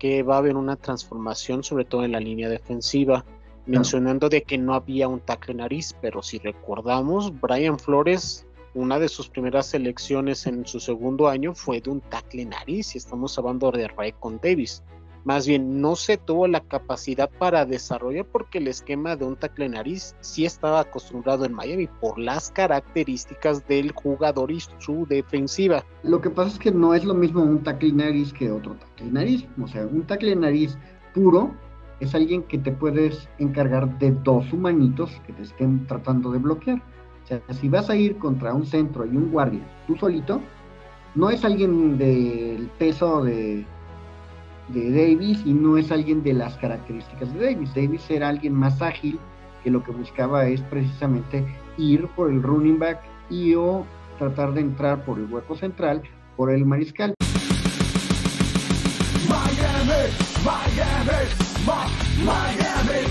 que va a haber una transformación, sobre todo en la línea defensiva, mencionando de que no había un tackle nariz, pero si recordamos, Brian Flores, una de sus primeras selecciones en su segundo año fue de un tackle nariz, y estamos hablando de Raekwon Davis. Más bien, no se tuvo la capacidad para desarrollar porque el esquema de un tackle nariz sí estaba acostumbrado en Miami por las características del jugador y su defensiva. Lo que pasa es que no es lo mismo un tackle nariz que otro tackle nariz. O sea, un tackle nariz puro es alguien que te puedes encargar de dos humanitos que te estén tratando de bloquear. O sea, si vas a ir contra un centro y un guardia tú solito, no es alguien del peso de Davis y no es alguien de las características de Davis. Davis era alguien más ágil que lo que buscaba es precisamente ir por el running back y o tratar de entrar por el hueco central por el mariscal. Miami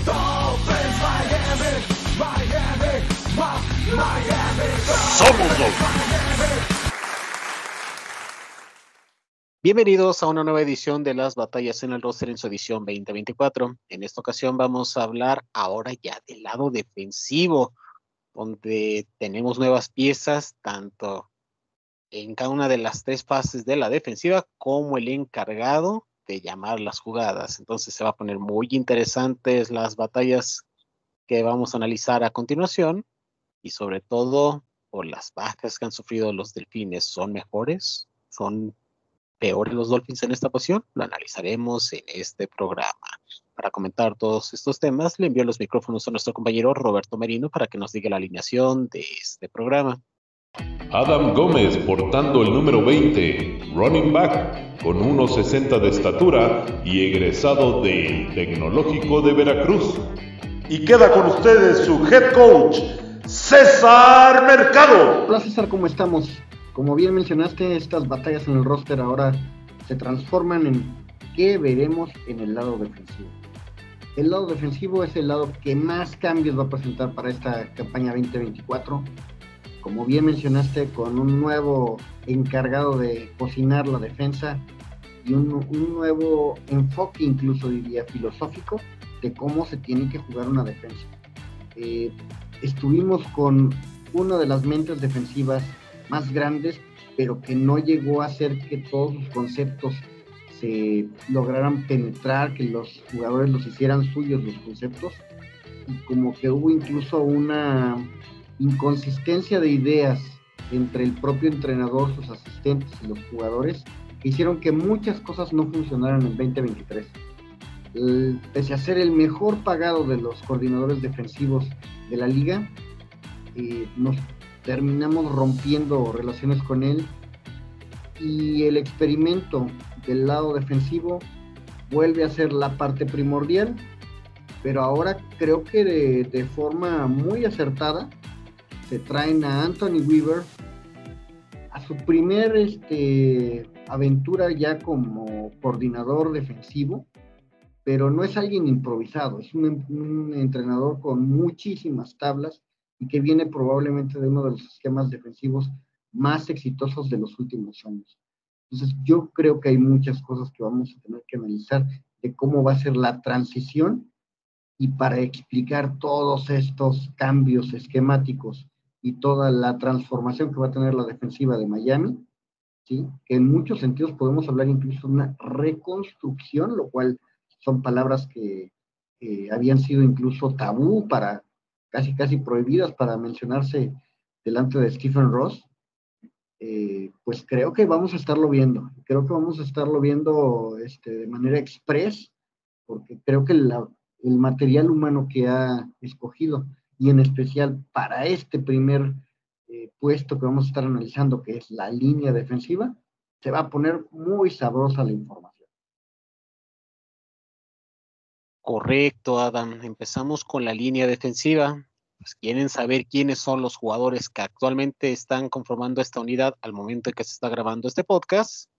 Dolphins, Miami Somos Dolphins. Bienvenidos a una nueva edición de las batallas en el roster en su edición 2024. En esta ocasión vamos a hablar ahora ya del lado defensivo, donde tenemos nuevas piezas, tanto en cada una de las tres fases de la defensiva como el encargado de llamar las jugadas. Entonces se va a poner muy interesantes las batallas que vamos a analizar a continuación, y sobre todo por las bajas que han sufrido los Delfines. ¿Son mejores? ¿Son peores los Dolphins en esta ocasión? Lo analizaremos en este programa. Para comentar todos estos temas, le envío los micrófonos a nuestro compañero Roberto Merino para que nos diga la alineación de este programa. Adam Gómez portando el número 20, running back con 1.60 de estatura y egresado del Tecnológico de Veracruz. Y queda con ustedes su head coach, César Mercado. Hola César, ¿cómo estamos? Como bien mencionaste, estas batallas en el roster ahora se transforman en qué veremos en el lado defensivo. El lado defensivo es el lado que más cambios va a presentar para esta campaña 2024. Como bien mencionaste, con un nuevo encargado de cocinar la defensa y un nuevo enfoque, incluso diría filosófico, de cómo se tiene que jugar una defensa. Estuvimos con una de las mentes defensivas más grandes, pero que no llegó a hacer que todos sus conceptos se lograran penetrar, que los jugadores los hicieran suyos los conceptos, y como que hubo incluso una inconsistencia de ideas entre el propio entrenador, sus asistentes y los jugadores, que hicieron que muchas cosas no funcionaran en 2023. Pese a ser el mejor pagado de los coordinadores defensivos de la liga, nos terminamos rompiendo relaciones con él, y el experimento del lado defensivo vuelve a ser la parte primordial, pero ahora creo que de forma muy acertada se traen a Anthony Weaver a su primer aventura ya como coordinador defensivo, pero no es alguien improvisado, es un entrenador con muchísimas tablas y que viene probablemente de uno de los esquemas defensivos más exitosos de los últimos años. Entonces yo creo que hay muchas cosas que vamos a tener que analizar de cómo va a ser la transición, y para explicar todos estos cambios esquemáticos y toda la transformación que va a tener la defensiva de Miami, ¿sí? Que en muchos sentidos podemos hablar incluso de una reconstrucción, lo cual son palabras que habían sido incluso tabú, para casi prohibidas para mencionarse delante de Stephen Ross. Pues creo que vamos a estarlo viendo de manera express, porque creo que el material humano que ha escogido, y en especial para este primer puesto que vamos a estar analizando, que es la línea defensiva, se va a poner muy sabrosa la información. Correcto, Adam. Empezamos con la línea defensiva. Pues, ¿quieren saber quiénes son los jugadores que actualmente están conformando esta unidad al momento en que se está grabando este podcast?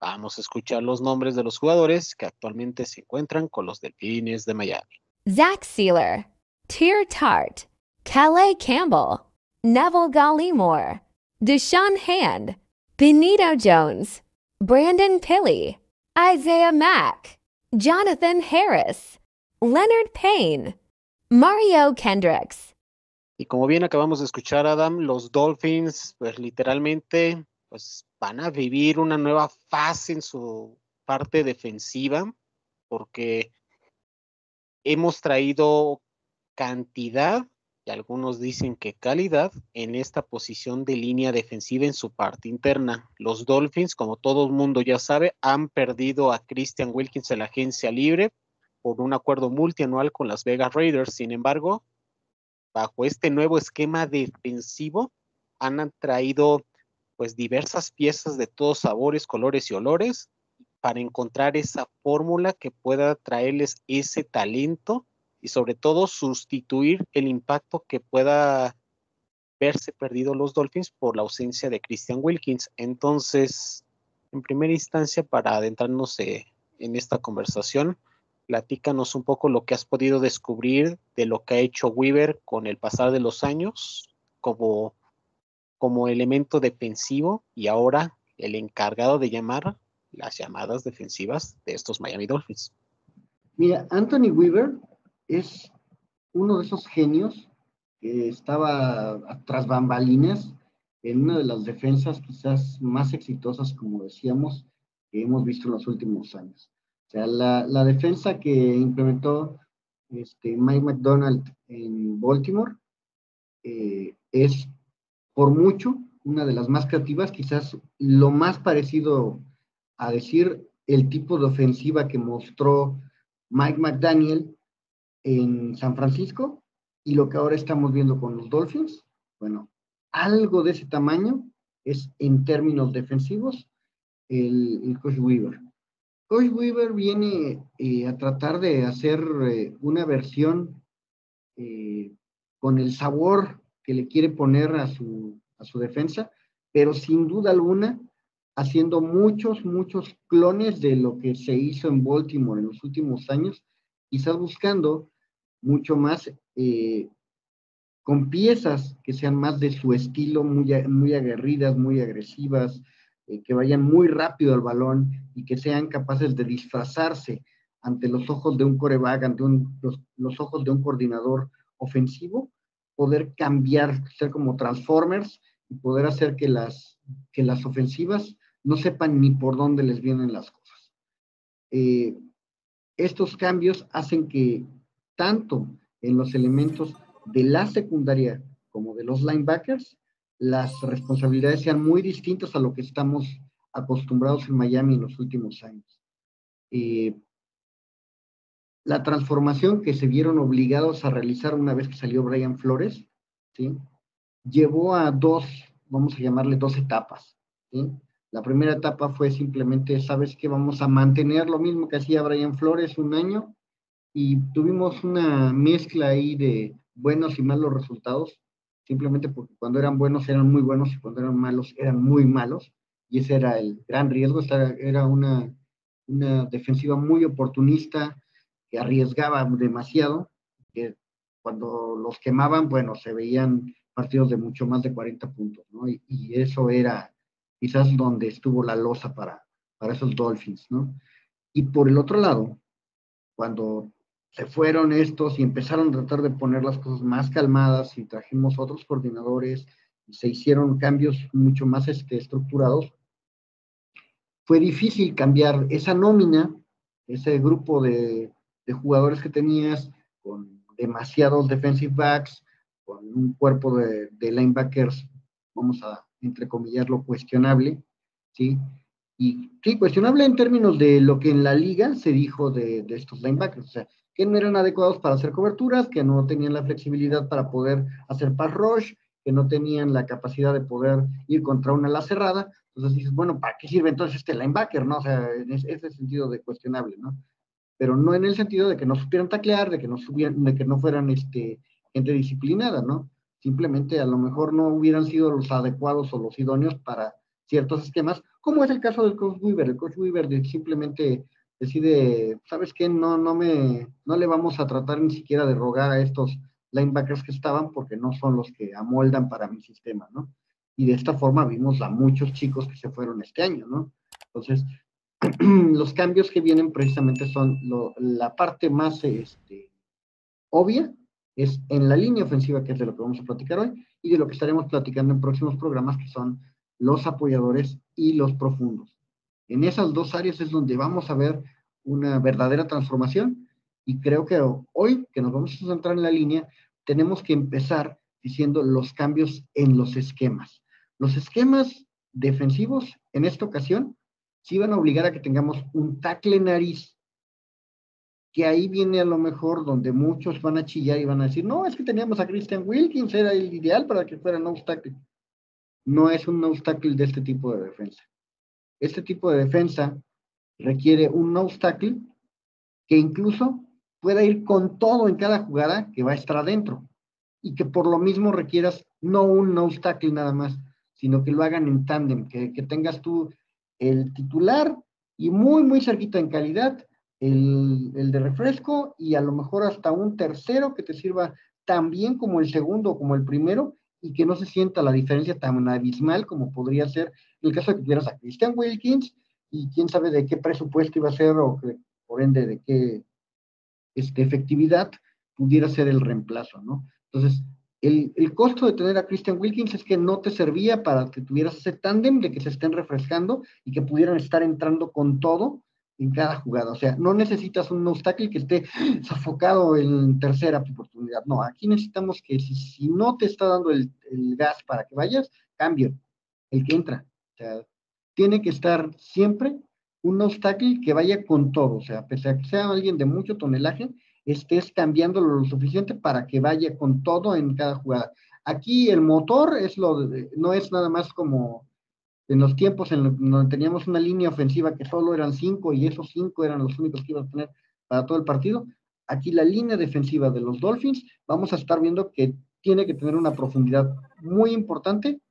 Vamos a escuchar los nombres de los jugadores que actualmente se encuentran con los Delfines de Miami. Zach Sealer, Tyr Tart, Calais Campbell, Neville Gallimore, Deshaun Hand, Benito Jones, Brandon Pilley, Isaiah Mack, Jonathan Harris, Leonard Payne, Mario Kendricks. Y como bien acabamos de escuchar, Adam, los Dolphins, pues literalmente, pues van a vivir una nueva fase en su parte defensiva, porque hemos traído cantidad, y algunos dicen que calidad, en esta posición de línea defensiva en su parte interna. Los Dolphins, como todo el mundo ya sabe, han perdido a Christian Wilkins en la agencia libre por un acuerdo multianual con las Vegas Raiders. Sin embargo, bajo este nuevo esquema defensivo, han traído pues diversas piezas de todos sabores, colores y olores para encontrar esa fórmula que pueda traerles ese talento y sobre todo sustituir el impacto que pueda verse perdido los Dolphins por la ausencia de Christian Wilkins. Entonces, en primera instancia, para adentrarnos en esta conversación, platícanos un poco lo que has podido descubrir de lo que ha hecho Weaver con el pasar de los años como elemento defensivo y ahora el encargado de llamar las llamadas defensivas de estos Miami Dolphins. Mira, Anthony Weaver es uno de esos genios que estaba tras bambalinas en una de las defensas quizás más exitosas, como decíamos, que hemos visto en los últimos años. O sea, la defensa que implementó Mike McDonald en Baltimore es por mucho una de las más creativas, quizás lo más parecido a decir el tipo de ofensiva que mostró Mike McDaniel en San Francisco y lo que ahora estamos viendo con los Dolphins. Bueno, algo de ese tamaño es en términos defensivos el Coach Weaver. Coach Weaver viene a tratar de hacer una versión con el sabor que le quiere poner a su defensa, pero sin duda alguna haciendo muchos clones de lo que se hizo en Baltimore en los últimos años, quizás buscando mucho más con piezas que sean más de su estilo, muy aguerridas, muy agresivas, que vayan muy rápido al balón y que sean capaces de disfrazarse ante los ojos de un quarterback, ante los ojos de un coordinador ofensivo, poder cambiar, ser como Transformers y poder hacer que las ofensivas no sepan ni por dónde les vienen las cosas. Estos cambios hacen que tanto en los elementos de la secundaria como de los linebackers, las responsabilidades sean muy distintas a lo que estamos acostumbrados en Miami en los últimos años. La transformación que se vieron obligados a realizar una vez que salió Brian Flores, ¿sí?, llevó a vamos a llamarle dos etapas, ¿sí? La primera etapa fue simplemente, ¿sabes qué? Vamos a mantener lo mismo que hacía Brian Flores un año, y tuvimos una mezcla ahí de buenos y malos resultados, simplemente porque cuando eran buenos eran muy buenos y cuando eran malos eran muy malos, y ese era el gran riesgo. Era una defensiva muy oportunista, que arriesgaba demasiado, que cuando los quemaban, bueno, se veían partidos de mucho más de 40 puntos, ¿no? Y eso era quizás donde estuvo la losa para esos Dolphins, ¿no? Y por el otro lado, cuando se fueron estos y empezaron a tratar de poner las cosas más calmadas y trajimos otros coordinadores y se hicieron cambios mucho más estructurados, fue difícil cambiar esa nómina, ese grupo de jugadores que tenías, con demasiados defensive backs, con un cuerpo de linebackers, vamos a entrecomillarlo, cuestionable, ¿sí? Y sí, cuestionable en términos de lo que en la liga se dijo de estos linebackers, o sea, que no eran adecuados para hacer coberturas, que no tenían la flexibilidad para poder hacer pass rush, que no tenían la capacidad de poder ir contra una ala cerrada. Entonces dices, bueno, ¿para qué sirve entonces este linebacker, no? O sea, en ese sentido de cuestionable, ¿no? Pero no en el sentido de que no supieran taclear, de que no fueran gente disciplinada, ¿no? Simplemente a lo mejor no hubieran sido los adecuados o los idóneos para ciertos esquemas, como es el caso del Coach Weaver. El Coach Weaver simplemente decide, ¿sabes qué? No le vamos a tratar ni siquiera de rogar a estos linebackers que estaban, porque no son los que amoldan para mi sistema, ¿no? Y de esta forma vimos a muchos chicos que se fueron este año, ¿no? Entonces, los cambios que vienen precisamente son la parte más obvia, es en la línea ofensiva, que es de lo que vamos a platicar hoy, y de lo que estaremos platicando en próximos programas, que son los apoyadores y los profundos. En esas dos áreas es donde vamos a ver una verdadera transformación, y creo que hoy, que nos vamos a centrar en la línea, tenemos que empezar diciendo los cambios en los esquemas. Los esquemas defensivos, en esta ocasión, sí van a obligar a que tengamos un tackle nariz, que ahí viene a lo mejor donde muchos van a chillar y van a decir, no, es que teníamos a Christian Wilkins, era el ideal para que fuera nose tackle. No es un nose tackle de este tipo de defensa. Este tipo de defensa requiere un nose tackle que incluso pueda ir con todo en cada jugada que va a estar adentro, y que por lo mismo requieras no un nose tackle nada más, sino que lo hagan en tándem, que tengas tú el titular y muy, muy cerquita en calidad, el de refresco, y a lo mejor hasta un tercero que te sirva tan bien como el segundo o como el primero, y que no se sienta la diferencia tan abismal como podría ser en el caso de que tuvieras a Christian Wilkins, y quién sabe de qué presupuesto iba a ser, o que, por ende de qué efectividad pudiera ser el reemplazo, ¿no? Entonces, el costo de tener a Christian Wilkins es que no te servía para que tuvieras ese tándem de que se estén refrescando y que pudieran estar entrando con todo en cada jugada. O sea, no necesitas un nose tackle que esté sofocado en tercera oportunidad. No, aquí necesitamos que si no te está dando el gas para que vayas, cambio el que entra. O sea, tiene que estar siempre un nose tackle que vaya con todo. O sea, pese a que sea alguien de mucho tonelaje, estés cambiándolo lo suficiente para que vaya con todo en cada jugada. Aquí el motor no es nada más como en los tiempos en donde teníamos una línea ofensiva que solo eran 5, y esos 5 eran los únicos que iban a tener para todo el partido. Aquí la línea defensiva de los Dolphins, vamos a estar viendo que tiene que tener una profundidad muy importante,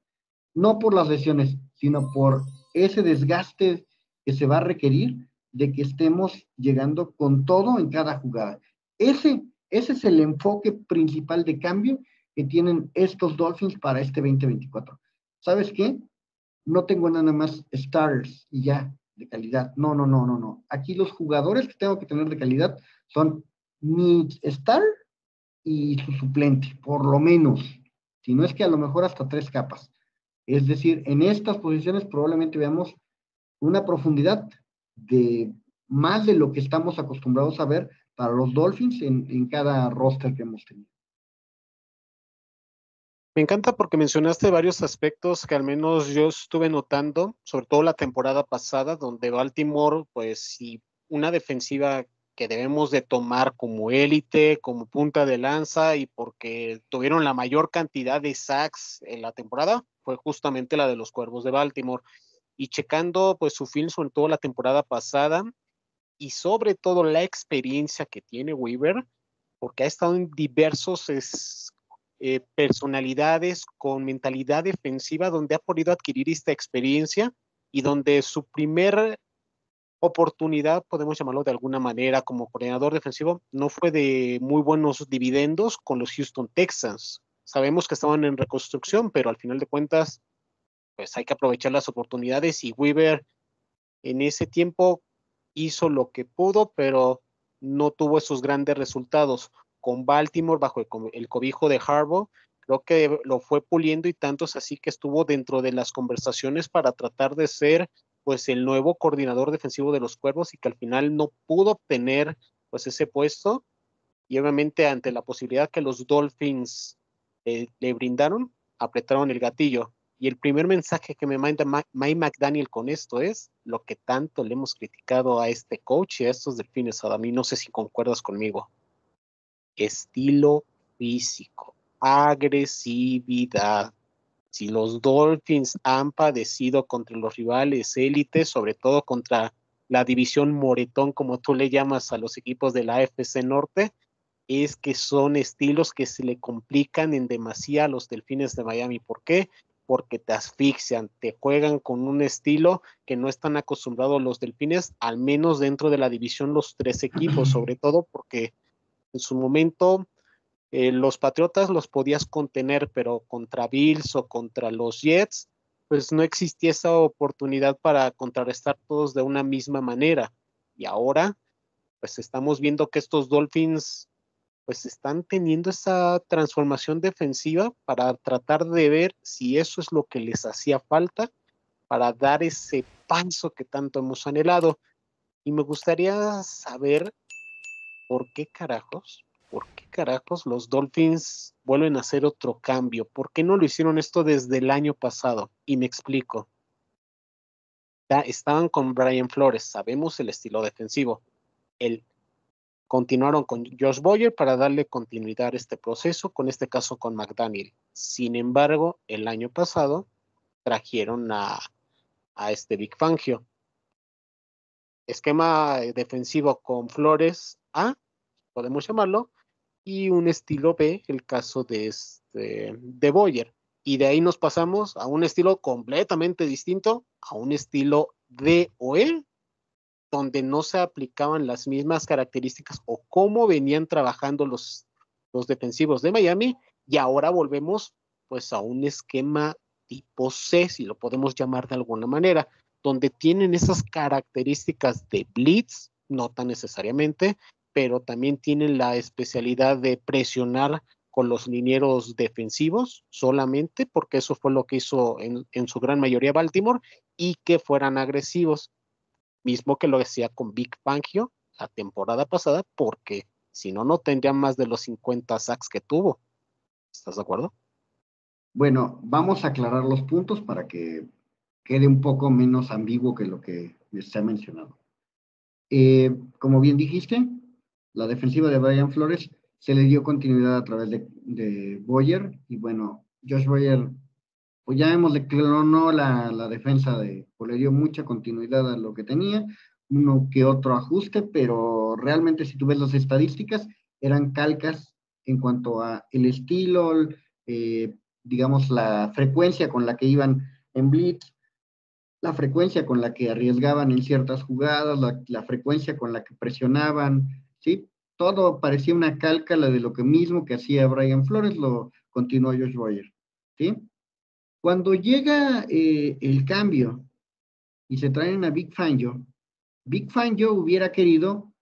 no por las lesiones, sino por ese desgaste que se va a requerir de que estemos llegando con todo en cada jugada. Ese es el enfoque principal de cambio que tienen estos Dolphins para este 2024. ¿Sabes qué? No tengo nada más starters y ya, de calidad. No. Aquí los jugadores que tengo que tener de calidad son mi star y su suplente, por lo menos. Si no es que a lo mejor hasta 3 capas. Es decir, en estas posiciones probablemente veamos una profundidad de más de lo que estamos acostumbrados a ver para los Dolphins en cada roster que hemos tenido. Me encanta porque mencionaste varios aspectos que al menos yo estuve notando, sobre todo la temporada pasada, donde Baltimore, pues sí, una defensiva que debemos de tomar como élite, como punta de lanza, y porque tuvieron la mayor cantidad de sacks en la temporada, fue justamente la de los Cuervos de Baltimore. Y checando pues su film, sobre todo la temporada pasada, y sobre todo la experiencia que tiene Weaver, porque ha estado en diversos personalidades con mentalidad defensiva, donde ha podido adquirir esta experiencia y donde su primer oportunidad, podemos llamarlo de alguna manera, como coordinador defensivo, no fue de muy buenos dividendos con los Houston Texans. Sabemos que estaban en reconstrucción, pero al final de cuentas, pues hay que aprovechar las oportunidades, y Weaver en ese tiempo hizo lo que pudo, pero no tuvo esos grandes resultados. Con Baltimore, bajo el cobijo de Harbaugh, creo que lo fue puliendo, y tanto es así que estuvo dentro de las conversaciones para tratar de ser pues el nuevo coordinador defensivo de los Cuervos, y que al final no pudo obtener pues ese puesto, y obviamente ante la posibilidad que los Dolphins le brindaron, apretaron el gatillo. Y el primer mensaje que me manda Mike McDaniel con esto es lo que tanto le hemos criticado a este coach y a estos Delfines, Adami, no sé si concuerdas conmigo. Estilo físico, agresividad. Si los Dolphins han padecido contra los rivales élites, sobre todo contra la división moretón, como tú le llamas a los equipos de la AFC Norte, es que son estilos que se le complican en demasía a los Delfines de Miami. ¿Por qué? Porque te asfixian, te juegan con un estilo que no están acostumbrados los Delfines, al menos dentro de la división, los 3 equipos, sobre todo porque en su momento los Patriotas los podías contener, pero contra Bills o contra los Jets pues no existía esa oportunidad para contrarrestar todos de una misma manera. Y ahora, pues estamos viendo que estos Dolphins pues están teniendo esa transformación defensiva para tratar de ver si eso es lo que les hacía falta para dar ese paso que tanto hemos anhelado. Y me gustaría saber por qué carajos los Dolphins vuelven a hacer otro cambio. ¿Por qué no lo hicieron esto desde el año pasado? Y me explico. Ya estaban con Brian Flores, sabemos el estilo defensivo. Continuaron con Josh Boyer para darle continuidad a este proceso, con este caso con McDaniel. Sin embargo, el año pasado trajeron a este Vic Fangio. Esquema defensivo con Flores A, podemos llamarlo, y un estilo B, el caso de Boyer. Y de ahí nos pasamos a un estilo completamente distinto, a un estilo D o E, donde no se aplicaban las mismas características o cómo venían trabajando los defensivos de Miami, y ahora volvemos pues a un esquema tipo C, si lo podemos llamar de alguna manera, donde tienen esas características de blitz, no tan necesariamente, pero también tienen la especialidad de presionar con los linieros defensivos solamente, porque eso fue lo que hizo en su gran mayoría Baltimore, y que fueran agresivos, mismo que lo decía con Vic Fangio la temporada pasada, porque si no, no tendría más de los 50 sacks que tuvo. ¿Estás de acuerdo? Bueno, vamos a aclarar los puntos para que quede un poco menos ambiguo que lo que se ha mencionado. Como bien dijiste, la defensiva de Brian Flores se le dio continuidad a través de Boyer, y bueno, Josh Boyer, pues ya vemos, le clonó la defensa, pues le dio mucha continuidad a lo que tenía, uno que otro ajuste, pero realmente si tú ves las estadísticas, eran calcas en cuanto a el estilo, digamos, la frecuencia con la que iban en blitz, la frecuencia con la que arriesgaban en ciertas jugadas, la frecuencia con la que presionaban, ¿sí? Todo parecía una calca de lo que mismo que hacía Brian Flores, lo continuó Josh Boyer, ¿sí? Cuando llega el cambio y se traen a Vic Fangio hubiera querido,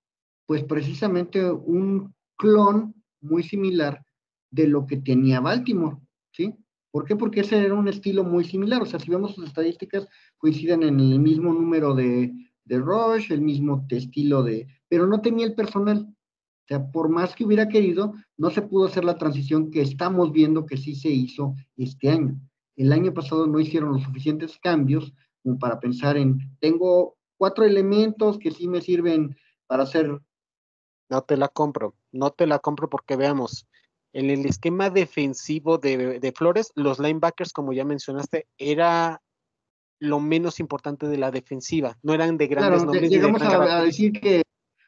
pues precisamente un clon muy similar de lo que tenía Baltimore, ¿sí? ¿Por qué? Porque ese era un estilo muy similar. O sea, si vemos sus estadísticas, coinciden en el mismo número de rush, el mismo estilo pero no tenía el personal. O sea, por más que hubiera querido, no se pudo hacer la transición que estamos viendo que sí se hizo este año. El año pasado no hicieron los suficientes cambios como para pensar tengo 4 elementos que sí me sirven para hacer. No te la compro porque veamos, en el esquema defensivo de Flores, los linebackers, como ya mencionaste, era lo menos importante de la defensiva, no eran de grandes Claro, nombres. llegamos a decir que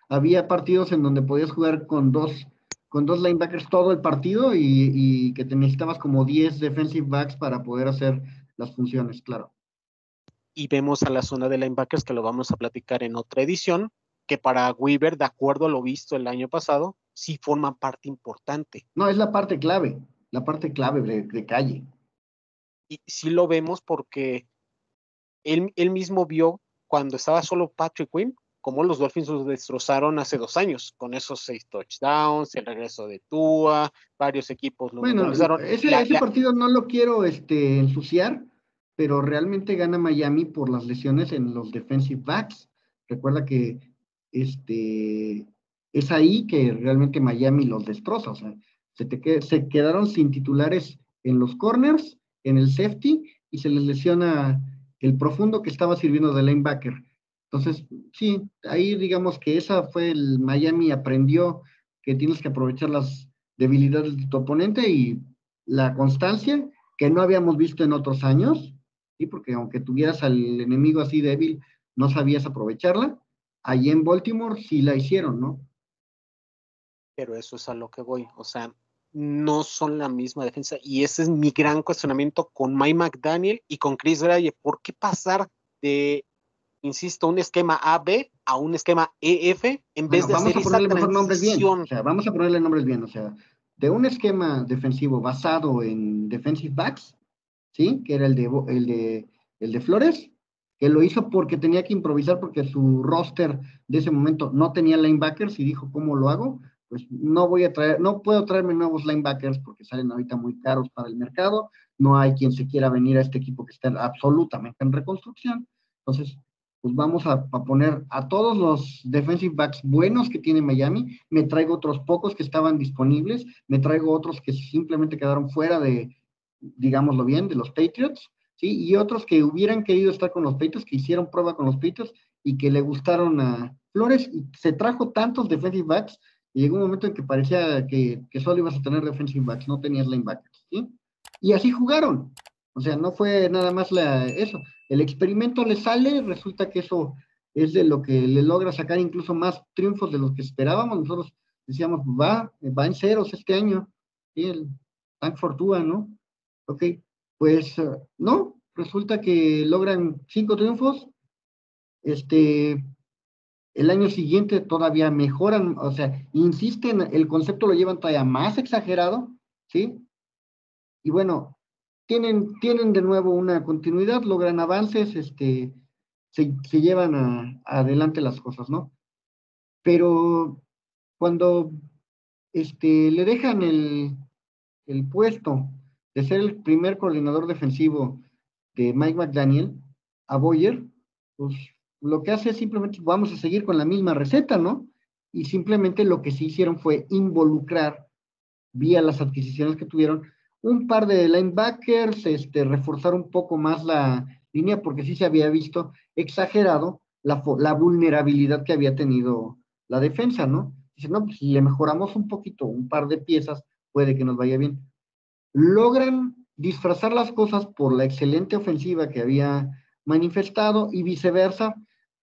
había partidos en donde podías jugar con dos linebackers todo el partido y que te necesitabas como 10 defensive backs para poder hacer las funciones, claro. Y vemos a la zona de linebackers, que lo vamos a platicar en otra edición, que para Weaver, de acuerdo a lo visto el año pasado, sí forman parte importante. No, es la parte clave de calle. Y sí lo vemos porque él mismo vio cuando estaba solo Patrick Quinn, cómo los Dolphins los destrozaron hace 2 años, con esos 6 touchdowns, el regreso de Tua, varios equipos lo neutralizaron. Ese partido no lo quiero ensuciar, pero realmente gana Miami por las lesiones en los defensive backs. Recuerda que es ahí que realmente Miami los destroza. O sea, se quedaron sin titulares en los corners, en el safety, y se les lesiona el profundo que estaba sirviendo de linebacker. Entonces, sí, ahí digamos que esa fue el Miami aprendió que tienes que aprovechar las debilidades de tu oponente y la constancia que no habíamos visto en otros años, ¿sí? Porque aunque tuvieras al enemigo así débil, no sabías aprovecharla. Allí en Baltimore sí la hicieron, ¿no? Pero eso es a lo que voy, o sea, no son la misma defensa, y ese es mi gran cuestionamiento con Mike McDaniel y con Chris Graye. ¿Por qué pasar de, insisto, un esquema AB a un esquema EF en vez de hacer esa transición? O sea, vamos a ponerle nombres bien, o sea, de un esquema defensivo basado en defensive backs, ¿sí? Que era el de Flores, que lo hizo porque tenía que improvisar porque su roster de ese momento no tenía linebackers y dijo, ¿cómo lo hago? Pues no puedo traerme nuevos linebackers porque salen ahorita muy caros para el mercado, no hay quien se quiera venir a este equipo que está absolutamente en reconstrucción, entonces pues vamos a poner a todos los defensive backs buenos que tiene Miami, me traigo otros pocos que estaban disponibles, me traigo otros que simplemente quedaron fuera de, digámoslo bien, de los Patriots, ¿sí? Y otros que hubieran querido estar con los Patriots, que hicieron prueba con los Patriots y que le gustaron a Flores, y se trajo tantos defensive backs, y llegó un momento en que parecía que solo ibas a tener defensive backs, no tenías linebackers, ¿sí? Y así jugaron, o sea, no fue nada más eso, el experimento le sale, resulta que eso es de lo que le logra sacar incluso más triunfos de los que esperábamos, nosotros decíamos, va en ceros este año, ¿sí? El Tank Fortuna, ¿no? Ok, pues no, resulta que logran 5 triunfos, el año siguiente todavía mejoran, o sea, insisten, el concepto lo llevan todavía más exagerado, ¿sí? Y bueno, tienen de nuevo una continuidad, logran avances, se llevan adelante las cosas, ¿no? Pero cuando le dejan el puesto de ser el primer coordinador defensivo de Mike McDaniel a Boyer, pues lo que hace es simplemente vamos a seguir con la misma receta, ¿no? Y simplemente lo que sí hicieron fue involucrar, vía las adquisiciones que tuvieron, un par de linebackers, reforzar un poco más la línea, porque sí se había visto exagerado la vulnerabilidad que había tenido la defensa, ¿no? Dice, no, pues si le mejoramos un poquito, un par de piezas, puede que nos vaya bien. Logran disfrazar las cosas por la excelente ofensiva que había manifestado y viceversa,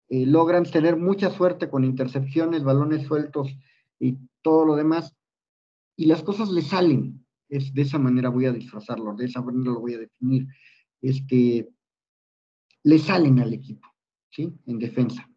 logran tener mucha suerte con intercepciones, balones sueltos y todo lo demás, y las cosas le salen. De esa manera voy a disfrazarlo, de esa manera lo voy a definir. Le salen al equipo, ¿sí? En defensa.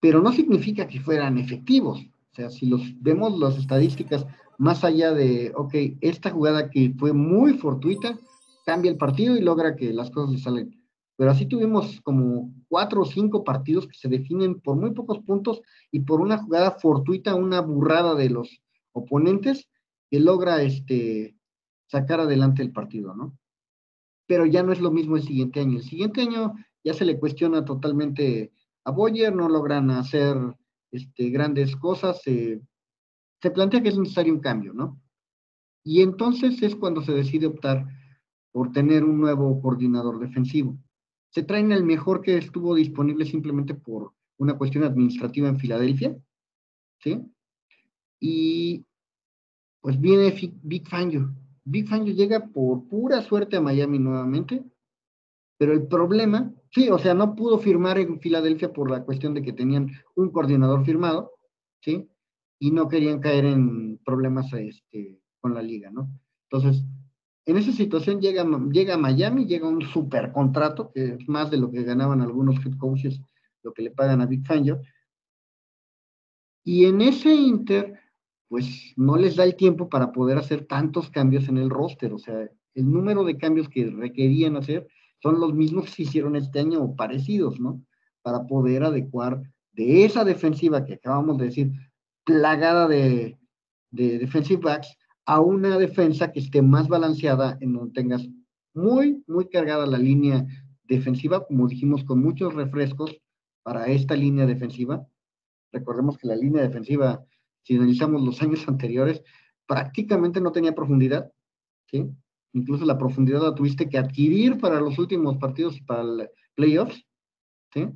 Pero no significa que fueran efectivos. O sea, si vemos las estadísticas, más allá de, ok, esta jugada que fue muy fortuita, cambia el partido y logra que las cosas le salen. Pero así tuvimos como 4 o 5 partidos que se definen por muy pocos puntos y por una jugada fortuita, una burrada de los oponentes que logra sacar adelante el partido, ¿no? Pero ya no es lo mismo el siguiente año. El siguiente año ya se le cuestiona totalmente a Boyer, no logran hacer grandes cosas, se plantea que es necesario un cambio, ¿no? Y entonces es cuando se decide optar por tener un nuevo coordinador defensivo. Se traen el mejor que estuvo disponible simplemente por una cuestión administrativa en Filadelfia, ¿sí? Y pues viene Vic Fangio. Vic Fangio llega por pura suerte a Miami nuevamente, pero el problema, sí, o sea, no pudo firmar en Filadelfia por la cuestión de que tenían un coordinador firmado, ¿sí? Y no querían caer en problemas con la liga, ¿no? Entonces, en esa situación llega a Miami, llega un super contrato, que es más de lo que ganaban algunos head coaches, lo que le pagan a Vic Fangio, y en ese inter, pues no les da el tiempo para poder hacer tantos cambios en el roster, o sea, el número de cambios que requerían hacer son los mismos que se hicieron este año o parecidos, ¿no? Para poder adecuar de esa defensiva que acabamos de decir, plagada de defensive backs, a una defensa que esté más balanceada, en donde tengas muy, muy cargada la línea defensiva, como dijimos, con muchos refrescos para esta línea defensiva. Recordemos que la línea defensiva, si analizamos los años anteriores, prácticamente no tenía profundidad, ¿sí? Incluso la profundidad la tuviste que adquirir para los últimos partidos, para el playoffs, ¿sí?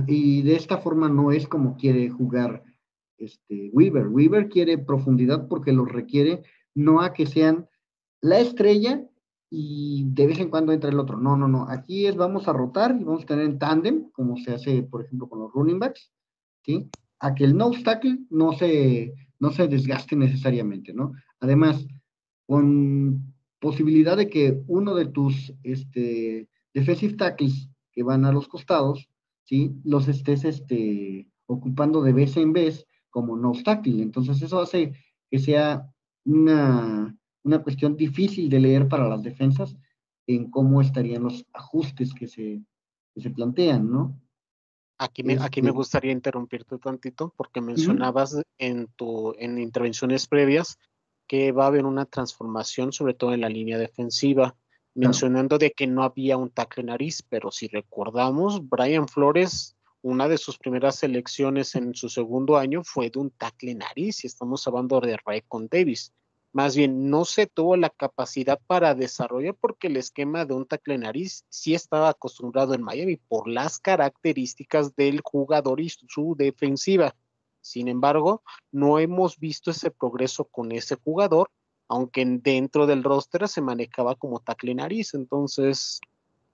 Y de esta forma no es como quiere jugar Weaver. Weaver quiere profundidad porque lo requiere, no a que sean la estrella y de vez en cuando entra el otro. No, no, no. Aquí vamos a rotar y vamos a tener en tándem, como se hace, por ejemplo, con los running backs, ¿sí? A que el nose tackle no se desgaste necesariamente, ¿no? Además, con posibilidad de que uno de tus defensive tackles que van a los costados, ¿sí? Los estés ocupando de vez en vez como nose tackle. Entonces, eso hace que sea una una cuestión difícil de leer para las defensas en cómo estarían los ajustes que se plantean, ¿no? Aquí me gustaría interrumpirte tantito porque mencionabas en intervenciones previas que va a haber una transformación, sobre todo en la línea defensiva, mencionando de que no había un tackle nariz, pero si recordamos, Brian Flores, una de sus primeras selecciones en su segundo año fue de un tackle nariz, y estamos hablando de Raekwon Davis. Más bien, no se tuvo la capacidad para desarrollar porque el esquema de un tackle nariz sí estaba acostumbrado en Miami por las características del jugador y su defensiva. Sin embargo, no hemos visto ese progreso con ese jugador, aunque dentro del roster se manejaba como tackle nariz. Entonces,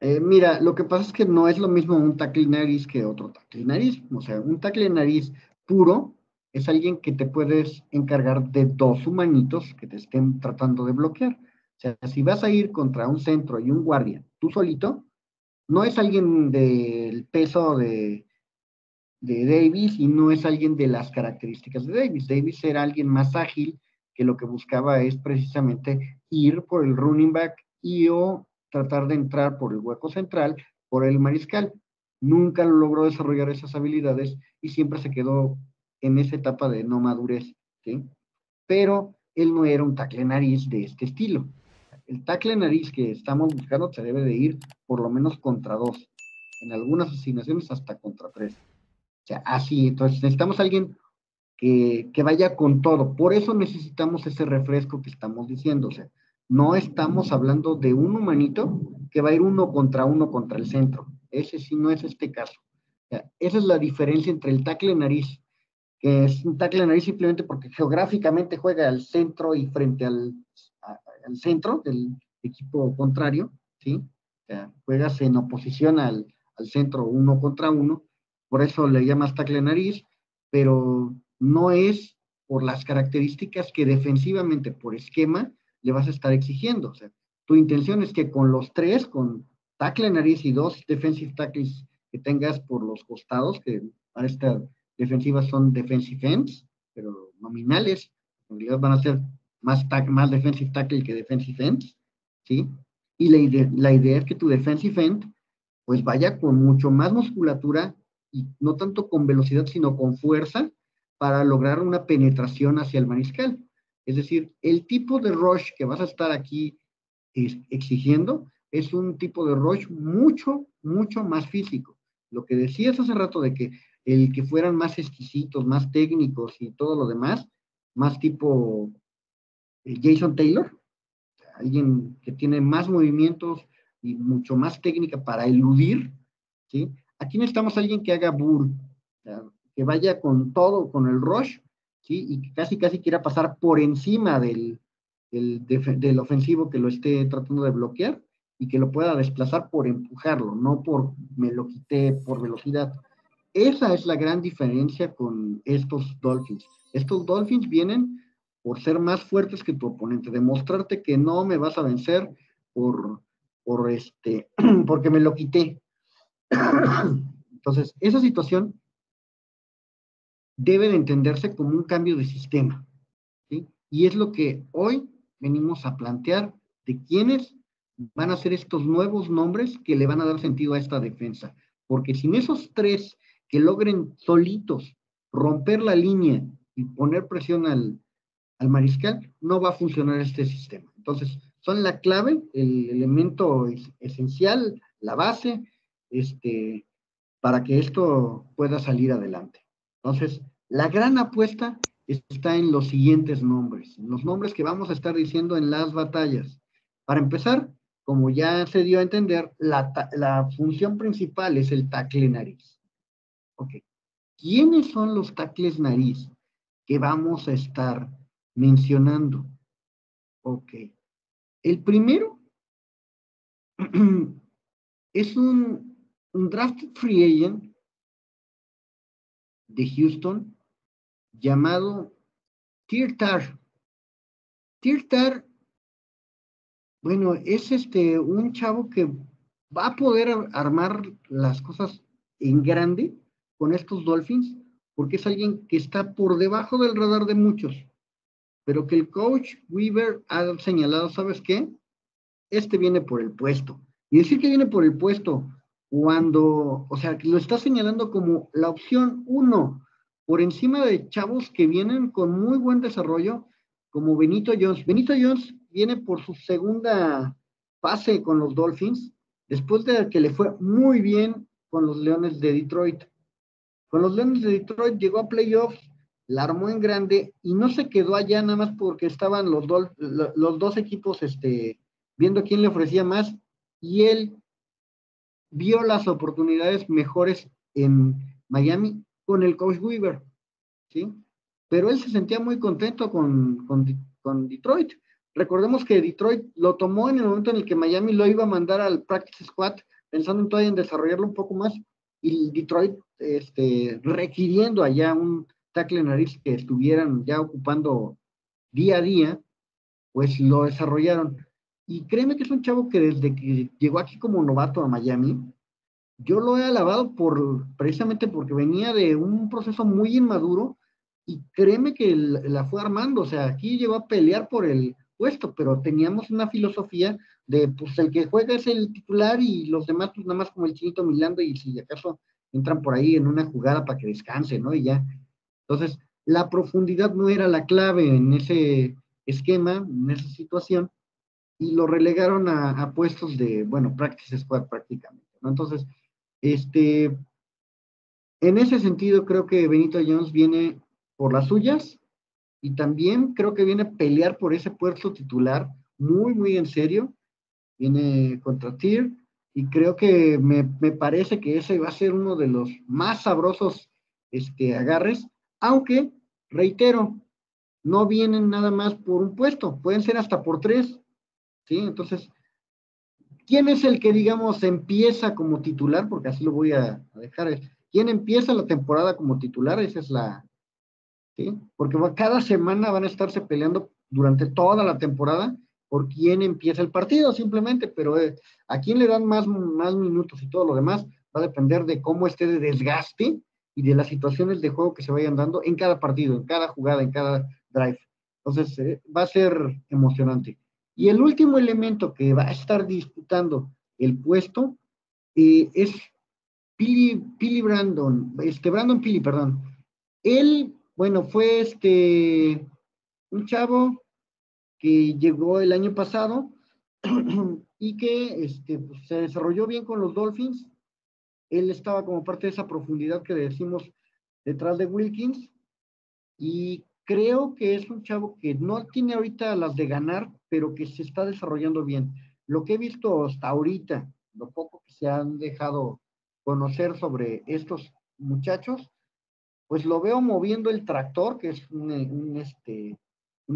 mira, lo que pasa es que no es lo mismo un tackle nariz que otro tackle nariz. O sea, un tackle nariz puro es alguien que te puedes encargar de dos humanitos que te estén tratando de bloquear. O sea, si vas a ir contra un centro y un guardia, tú solito, no es alguien del peso de Davis y no es alguien de las características de Davis. Davis era alguien más ágil que lo que buscaba es precisamente ir por el running back y o tratar de entrar por el hueco central, por el mariscal. Nunca lo logró desarrollar esas habilidades y siempre se quedó en esa etapa de no madurez, ¿sí? Pero él no era un tackle nariz de este estilo. El tackle nariz que estamos buscando se debe de ir por lo menos contra dos, en algunas asignaciones hasta contra tres. O sea, así, entonces necesitamos a alguien que vaya con todo. Por eso necesitamos ese refresco que estamos diciendo. O sea, no estamos hablando de un humanito que va a ir uno contra el centro. Ese sí no es este caso. O sea, esa es la diferencia entre el tackle nariz, que es un tackle nariz simplemente porque geográficamente juega al centro y frente al centro del equipo contrario, ¿sí? O sea, juegas en oposición al centro uno contra uno, por eso le llamas tackle nariz, pero no es por las características que defensivamente, por esquema, le vas a estar exigiendo. O sea, tu intención es que con los tres, con tackle nariz y dos defensive tackles que tengas por los costados, que para esta defensiva son defensive ends, pero nominales, en realidad van a ser más defensive tackle que defensive ends, ¿sí? Y la idea es que tu defensive end pues vaya con mucho más musculatura y no tanto con velocidad, sino con fuerza para lograr una penetración hacia el mariscal. Es decir, el tipo de rush que vas a estar aquí exigiendo es un tipo de rush mucho, mucho más físico. Lo que decías hace rato de que el que fueran más exquisitos, más técnicos y todo lo demás, más tipo Jason Taylor, alguien que tiene más movimientos y mucho más técnica para eludir, ¿sí? Aquí necesitamos a alguien que haga burr, que vaya con todo, con el rush, ¿sí? Y que casi quiera pasar por encima del ofensivo que lo esté tratando de bloquear y que lo pueda desplazar por empujarlo, no por me lo quité por velocidad. Esa es la gran diferencia con estos Dolphins. Estos Dolphins vienen por ser más fuertes que tu oponente, demostrarte que no me vas a vencer porque me lo quité. Entonces, esa situación debe de entenderse como un cambio de sistema, ¿sí? Y es lo que hoy venimos a plantear de quiénes van a ser estos nuevos nombres que le van a dar sentido a esta defensa. Porque sin esos tres que logren solitos romper la línea y poner presión al mariscal, no va a funcionar este sistema. Entonces, son la clave, el elemento esencial, la base, para que esto pueda salir adelante. Entonces, la gran apuesta está en los siguientes nombres, en los nombres que vamos a estar diciendo en las batallas. Para empezar, como ya se dio a entender, la función principal es el tackle nariz. Ok. ¿Quiénes son los tackles nariz que vamos a estar mencionando? Ok. El primero es un drafted free agent de Houston llamado Tirtar. Tirtar, bueno, es un chavo que va a poder armar las cosas en grande con estos Dolphins, porque es alguien que está por debajo del radar de muchos. pero que el coach Weaver ha señalado, ¿sabes qué? Este viene por el puesto. Y decir que viene por el puesto cuando, o sea, que lo está señalando como la opción 1, por encima de chavos que vienen con muy buen desarrollo, como Benito Jones. Benito Jones viene por su segunda fase con los Dolphins, después de que le fue muy bien con los Leones de Detroit. Con los Leones de Detroit llegó a playoffs, la armó en grande y no se quedó allá nada más porque estaban los dos equipos viendo quién le ofrecía más, y él vio las oportunidades mejores en Miami con el coach Weaver, ¿sí? Pero él se sentía muy contento con Detroit. Recordemos que Detroit lo tomó en el momento en el que Miami lo iba a mandar al practice squad, pensando todavía en desarrollarlo un poco más, y Detroit requiriendo allá un tackle nariz que estuvieran ya ocupando día a día, pues lo desarrollaron. Y créeme que es un chavo que desde que llegó aquí como novato a Miami, yo lo he alabado precisamente porque venía de un proceso muy inmaduro, y créeme que la fue armando. O sea, aquí llegó a pelear por el puesto, pero teníamos una filosofía de, pues el que juega es el titular y los demás, pues nada más como el chinito milando, y si acaso entran por ahí en una jugada para que descanse, ¿no? Y ya. Entonces, la profundidad no era la clave en ese esquema, en esa situación, y lo relegaron a puestos de, bueno, practice squad prácticamente, ¿no? Entonces, en ese sentido creo que Benito Jones viene por las suyas, y también creo que viene a pelear por ese puesto titular muy, muy en serio. Viene contra Tier, y creo que me parece que ese va a ser uno de los más sabrosos agarres, aunque, reitero, no vienen nada más por un puesto, pueden ser hasta por 3, ¿sí? Entonces, ¿quién es el que, digamos, empieza como titular? Porque así lo voy a dejar. ¿Quién empieza la temporada como titular? Esa es ¿sí? Porque cada semana van a estarse peleando durante toda la temporada por quién empieza el partido, simplemente, pero a quién le dan más minutos y todo lo demás va a depender de cómo esté de desgaste y de las situaciones de juego que se vayan dando en cada partido, en cada jugada, en cada drive. Entonces, va a ser emocionante. Y el último elemento que va a estar disputando el puesto es Brandon Pili, perdón. Él, bueno, fue un chavo que llegó el año pasado y que pues, se desarrolló bien con los Dolphins. Él estaba como parte de esa profundidad que decimos detrás de Wilkins, y creo que es un chavo que no tiene ahorita las de ganar, pero que se está desarrollando bien. Lo que he visto hasta ahorita, lo poco que se han dejado conocer sobre estos muchachos, pues lo veo moviendo el tractor, que es un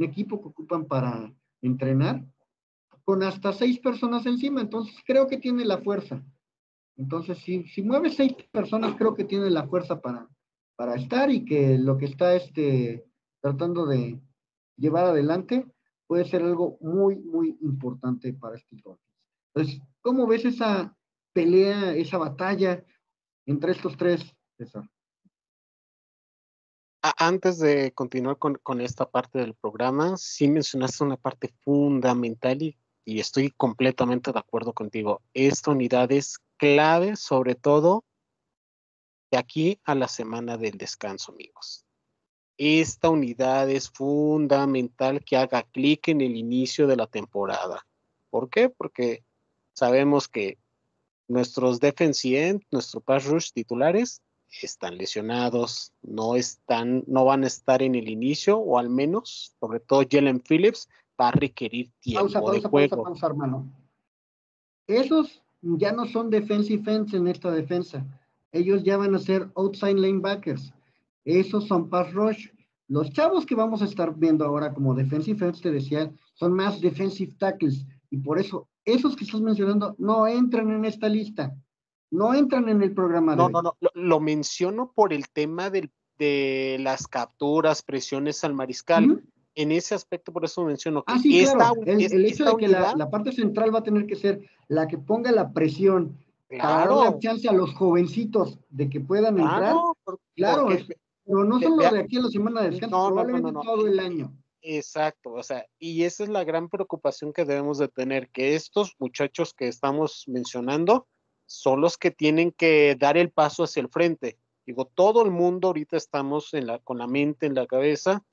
equipo que ocupan para entrenar, con hasta 6 personas encima. Entonces creo que tiene la fuerza. Entonces, si mueve 6 personas, creo que tiene la fuerza para estar, y que lo que está tratando de llevar adelante puede ser algo muy, muy importante para estos Dolphins. Entonces, ¿cómo ves esa pelea, esa batalla entre estos tres, César? Antes de continuar con esta parte del programa, sí mencionaste una parte fundamental, y estoy completamente de acuerdo contigo. Esta unidad es clave, sobre todo de aquí a la semana del descanso, amigos. Esta unidad es fundamental que haga clic en el inicio de la temporada. ¿Por qué? Porque sabemos que nuestros defensive end, nuestro pass rush titulares, están lesionados, no van a estar en el inicio, o al menos, sobre todo Jalen Phillips, va a requerir tiempo de juego. Pausa, hermano. Esos ya no son defensive ends en esta defensa. Ellos ya van a ser outside linebackers. Esos son pass rush. Los chavos que vamos a estar viendo ahora como defensive ends, te decía, son más defensive tackles. Y por eso, esos que estás mencionando no entran en esta lista. No entran en el programa de hoy. No. Lo menciono por el tema de las capturas, presiones al mariscal. En ese aspecto, por eso menciono que claro. El hecho de que unidad, la parte central va a tener que ser la que ponga la presión, claro, para darle chance a los jovencitos de que puedan entrar. Claro, pero no solo de aquí a la semana de descanso, probablemente todo el año. Exacto, o sea, y esa es la gran preocupación que debemos de tener, que estos muchachos que estamos mencionando son los que tienen que dar el paso hacia el frente. Digo, todo el mundo ahorita estamos con la mente en la cabeza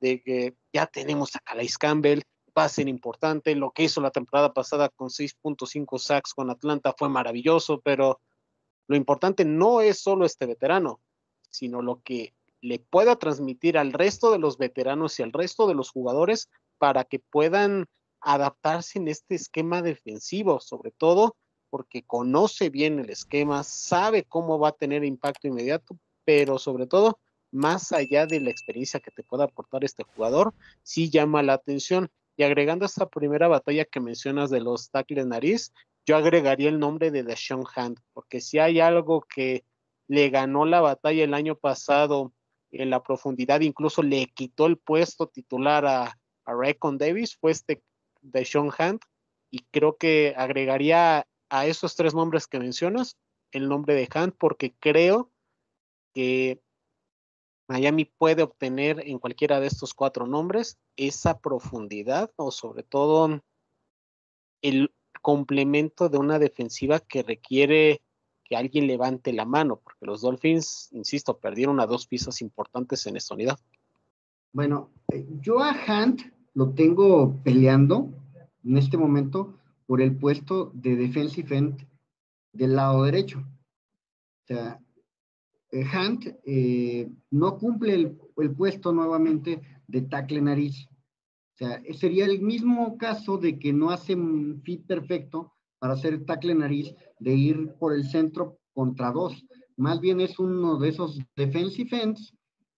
de que ya tenemos a Calais Campbell, va a ser importante, lo que hizo la temporada pasada con 6.5 sacks con Atlanta fue maravilloso, pero lo importante no es solo este veterano, sino lo que le pueda transmitir al resto de los veteranos y al resto de los jugadores para que puedan adaptarse en este esquema defensivo, sobre todo porque conoce bien el esquema, sabe cómo va a tener impacto inmediato, pero sobre todo, más allá de la experiencia que te pueda aportar este jugador, sí llama la atención. Y agregando esta primera batalla que mencionas de los tackles nariz, yo agregaría el nombre de Deshaun Hand, porque si hay algo que le ganó la batalla el año pasado en la profundidad, incluso le quitó el puesto titular a Raekwon Davis, fue este Deshaun Hand, y creo que agregaría a esos tres nombres que mencionas el nombre de Hand, porque creo que Miami puede obtener en cualquiera de estos cuatro nombres esa profundidad o sobre todo el complemento de una defensiva que requiere que alguien levante la mano, porque los Dolphins, insisto, perdieron a dos piezas importantes en esta unidad. Bueno, yo a Hunt lo tengo peleando en este momento por el puesto de defensive end del lado derecho. O sea, Hunt no cumple el puesto nuevamente de tackle nariz. O sea, sería el mismo caso de que no hace un fit perfecto para hacer tackle nariz de ir por el centro contra dos. Más bien es uno de esos defensive ends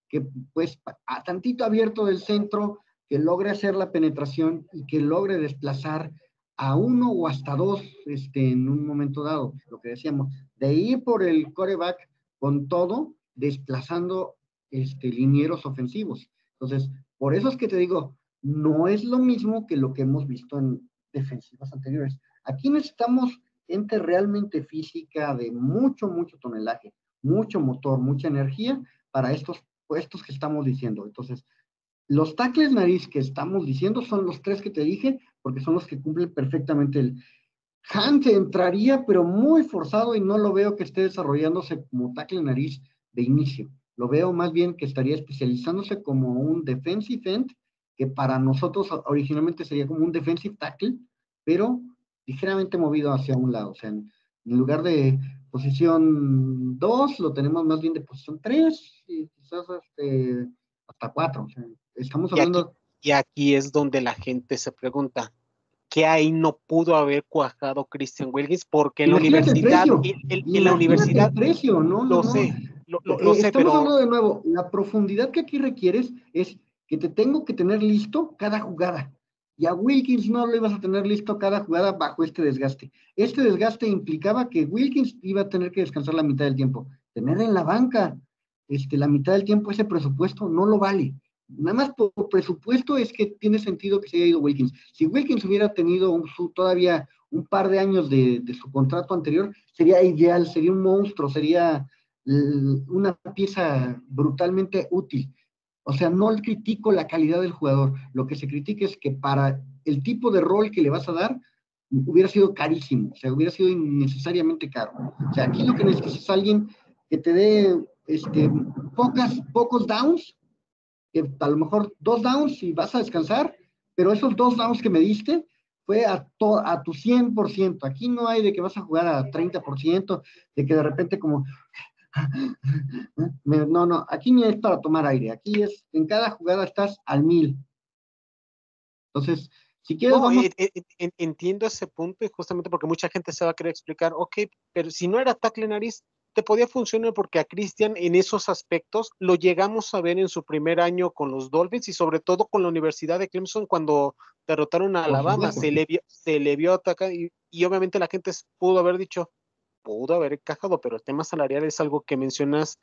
que pues a tantito abierto del centro, que logre hacer la penetración y que logre desplazar a uno o hasta dos en un momento dado, lo que decíamos, de ir por el quarterback con todo, desplazando linieros ofensivos. Entonces, por eso es que te digo, no es lo mismo que lo que hemos visto en defensivas anteriores. Aquí necesitamos gente realmente física de mucho tonelaje, mucho motor, mucha energía para estos puestos que estamos diciendo. Entonces, los tackles nariz que estamos diciendo son los tres que te dije, porque son los que cumplen perfectamente el Hunt entraría, pero muy forzado y no lo veo que esté desarrollándose como tackle nariz de inicio. Lo veo más bien que estaría especializándose como un defensive end, que para nosotros originalmente sería como un defensive tackle, pero ligeramente movido hacia un lado. O sea, en lugar de posición 2, lo tenemos más bien de posición 3 y quizás hasta 4. O sea, estamos hablando... Y aquí es donde la gente se pregunta, ¿qué ahí no pudo haber cuajado Christian Wilkins? Porque en la universidad... En la universidad... El precio, no. Lo sé, estamos pero... hablando de nuevo, la profundidad que aquí requieres es que te tengo que tener listo cada jugada. Y a Wilkins no lo ibas a tener listo cada jugada bajo este desgaste. Este desgaste implicaba que Wilkins iba a tener que descansar la mitad del tiempo. Tener en la banca la mitad del tiempo ese presupuesto no lo vale. Nada más por presupuesto es que tiene sentido que se haya ido Wilkins. Si Wilkins hubiera tenido todavía un par de años de su contrato anterior, sería ideal, sería un monstruo, sería una pieza brutalmente útil. O sea, no critico la calidad del jugador, lo que se critica es que para el tipo de rol que le vas a dar, hubiera sido carísimo, o sea, hubiera sido innecesariamente caro. O sea, aquí lo que necesitas es alguien que te dé pocos downs, que a lo mejor 2 downs y vas a descansar, pero esos 2 downs que me diste fue a tu 100%. Aquí no hay de que vas a jugar a 30%, de que de repente como... No, aquí ni es para tomar aire, aquí es, en cada jugada estás al 1000. Entonces, si quieres vamos... Entiendo ese punto y justamente porque mucha gente se va a querer explicar, ok, pero si no era tackle nariz, te podía funcionar porque a Christian en esos aspectos lo llegamos a ver en su primer año con los Dolphins y sobre todo con la Universidad de Clemson cuando derrotaron a Alabama, se le vio atacar y obviamente la gente pudo haber encajado, pero el tema salarial es algo que mencionas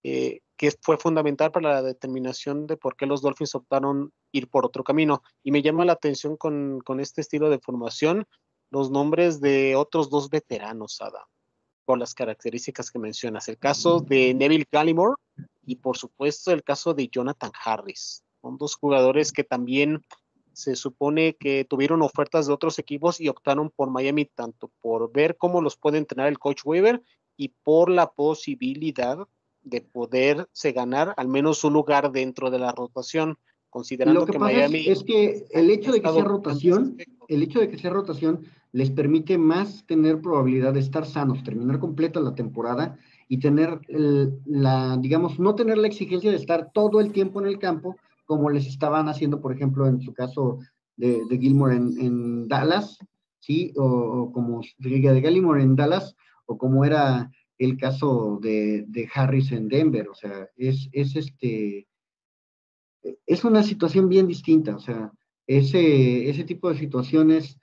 que fue fundamental para la determinación de por qué los Dolphins optaron ir por otro camino. Y me llama la atención con este estilo de formación los nombres de otros dos veteranos, Adam, por las características que mencionas. El caso de Neville Gallimore y por supuesto el caso de Jonathan Harris. Son dos jugadores que también se supone que tuvieron ofertas de otros equipos y optaron por Miami, tanto por ver cómo los puede entrenar el coach Weaver y por la posibilidad de poderse ganar al menos un lugar dentro de la rotación, Lo considerando que que pasa Miami es que ha el hecho de que sea estado buscando ese rotación, aspecto. el hecho de que sea rotación les permite más tener probabilidad de estar sanos, terminar completa la temporada y tener digamos, no tener la exigencia de estar todo el tiempo en el campo, como les estaban haciendo, por ejemplo, en su caso de Gilmore en Dallas, ¿sí? O como de Gallimore en Dallas, o como era el caso de Harris en Denver. O sea, es una situación bien distinta. O sea, ese tipo de situaciones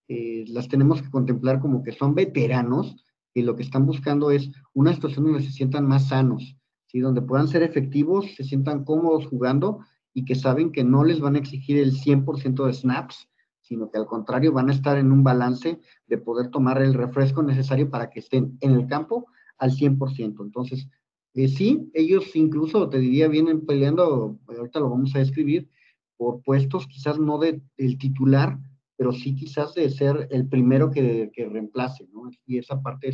las tenemos que contemplar como que son veteranos y lo que están buscando es una situación donde se sientan más sanos, ¿sí? Donde puedan ser efectivos, se sientan cómodos jugando y que saben que no les van a exigir el 100% de snaps, sino que al contrario van a estar en un balance de poder tomar el refresco necesario para que estén en el campo al 100%. Entonces, sí, ellos incluso, te diría, vienen peleando, ahorita lo vamos a describir, por puestos quizás no del titular, pero sí quizás de ser el primero que reemplace, ¿no? Y esa parte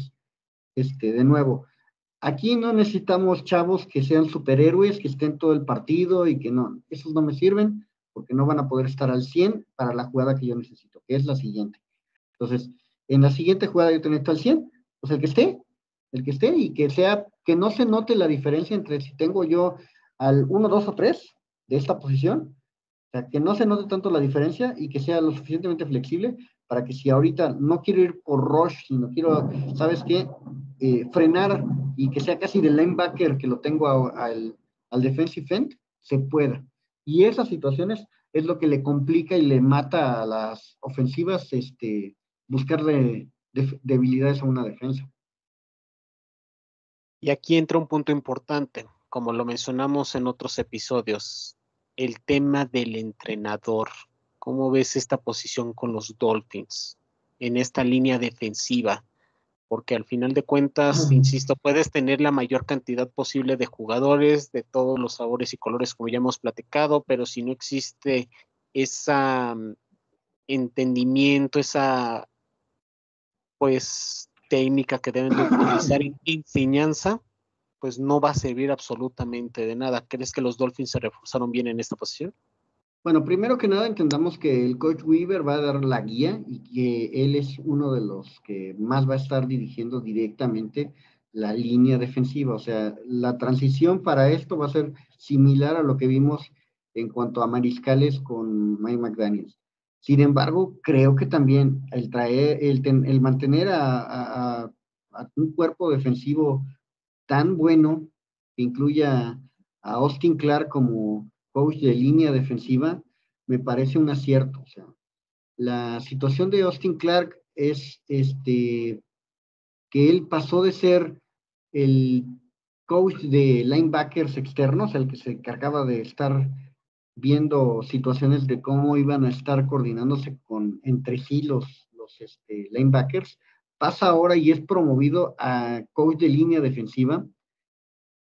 es, de nuevo, aquí no necesitamos chavos que sean superhéroes, que estén todo el partido y que no, esos no me sirven porque no van a poder estar al 100 para la jugada que yo necesito, que es la siguiente. Entonces, en la siguiente jugada yo necesito al 100, pues el que esté y que sea, que no se note la diferencia entre si tengo yo al 1, 2 o 3 de esta posición, o sea, que no se note tanto la diferencia y que sea lo suficientemente flexible para que si ahorita no quiero ir por rush, sino quiero, ¿sabes qué? Frenar y que sea casi del linebacker que lo tengo al defensive end, se pueda. Y esas situaciones es lo que le complica y le mata a las ofensivas, buscarle debilidades a una defensa. Y aquí entra un punto importante, como lo mencionamos en otros episodios, el tema del entrenador. ¿Cómo ves esta posición con los Dolphins en esta línea defensiva? Porque al final de cuentas, insisto, puedes tener la mayor cantidad posible de jugadores de todos los sabores y colores, como ya hemos platicado, pero si no existe ese entendimiento, esa pues técnica que deben de utilizar en enseñanza, pues no va a servir absolutamente de nada. ¿Crees que los Dolphins se reforzaron bien en esta posición? Bueno, primero que nada entendamos que el coach Weaver va a dar la guía y que él es uno de los que más va a estar dirigiendo directamente la línea defensiva. O sea, la transición para esto va a ser similar a lo que vimos en cuanto a mariscales con Mike McDaniels. Sin embargo, creo que también el mantener a un cuerpo defensivo tan bueno que incluya a Austin Clark como coach de línea defensiva, me parece un acierto. O sea, la situación de Austin Clark es que él pasó de ser el coach de linebackers externos, el que se encargaba de estar viendo situaciones de cómo iban a estar coordinándose entre sí los linebackers, pasa ahora y es promovido a coach de línea defensiva.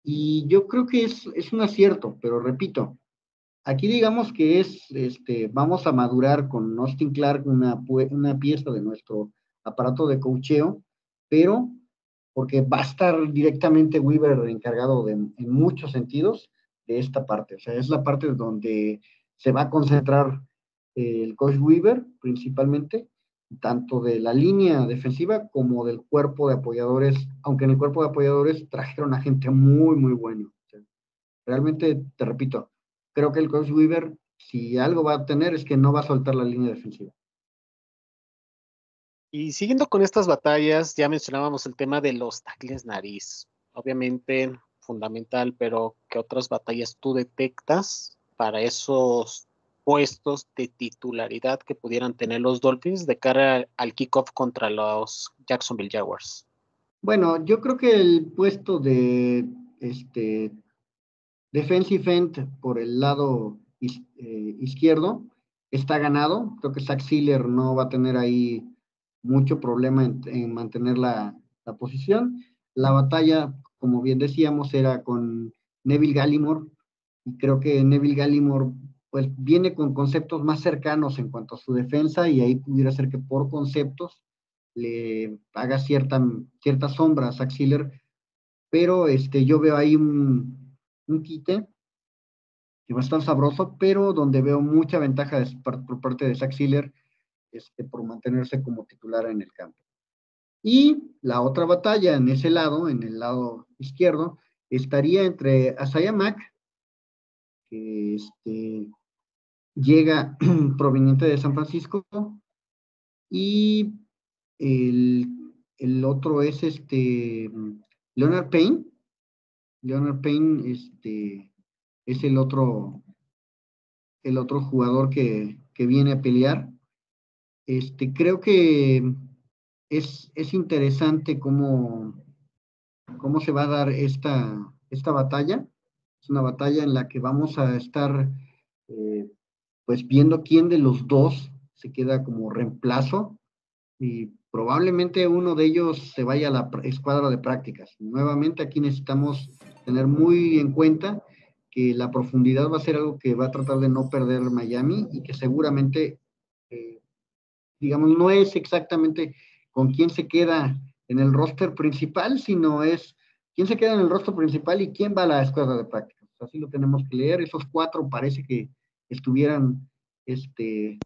Y yo creo que es un acierto, pero repito, aquí digamos que vamos a madurar con Austin Clark una pieza de nuestro aparato de coacheo, pero porque va a estar directamente Weaver encargado en muchos sentidos de esta parte. O sea, es la parte donde se va a concentrar el coach Weaver principalmente, tanto de la línea defensiva como del cuerpo de apoyadores, aunque en el cuerpo de apoyadores trajeron a gente muy, muy buena. O sea, realmente, te repito, creo que el coach Weaver, si algo va a tener, es que no va a soltar la línea defensiva. Y siguiendo con estas batallas, ya mencionábamos el tema de los tackles nariz. Obviamente fundamental, pero ¿qué otras batallas tú detectas para esos puestos de titularidad que pudieran tener los Dolphins de cara al kickoff contra los Jacksonville Jaguars? Bueno, yo creo que el puesto de defensive end por el lado izquierdo está ganado. Creo que Zach Sealer no va a tener ahí mucho problema en mantener la posición. La batalla, como bien decíamos, era con Neville Gallimore, y creo que Neville Gallimore pues viene con conceptos más cercanos en cuanto a su defensa, y ahí pudiera ser que por conceptos le haga cierta sombra a Zach Sealer, pero yo veo ahí un quite que va a estar sabroso, pero donde veo mucha ventaja por parte de Zach Sealer por mantenerse como titular en el campo. Y la otra batalla en ese lado, en el lado izquierdo, estaría entre Isaiah Mack, que llega proveniente de San Francisco, y el otro es Leonard Payne. Leonard Payne es el otro jugador que viene a pelear. Creo que es interesante cómo se va a dar esta batalla. Es una batalla en la que vamos a estar pues viendo quién de los dos se queda como reemplazo, y probablemente uno de ellos se vaya a la escuadra de prácticas. Nuevamente aquí necesitamos tener muy en cuenta que la profundidad va a ser algo que va a tratar de no perder Miami, y que seguramente, digamos, no es exactamente con quién se queda en el roster principal, sino es quién se queda en el roster principal y quién va a la escuadra de prácticas. Así lo tenemos que leer. Esos cuatro parece que estuvieran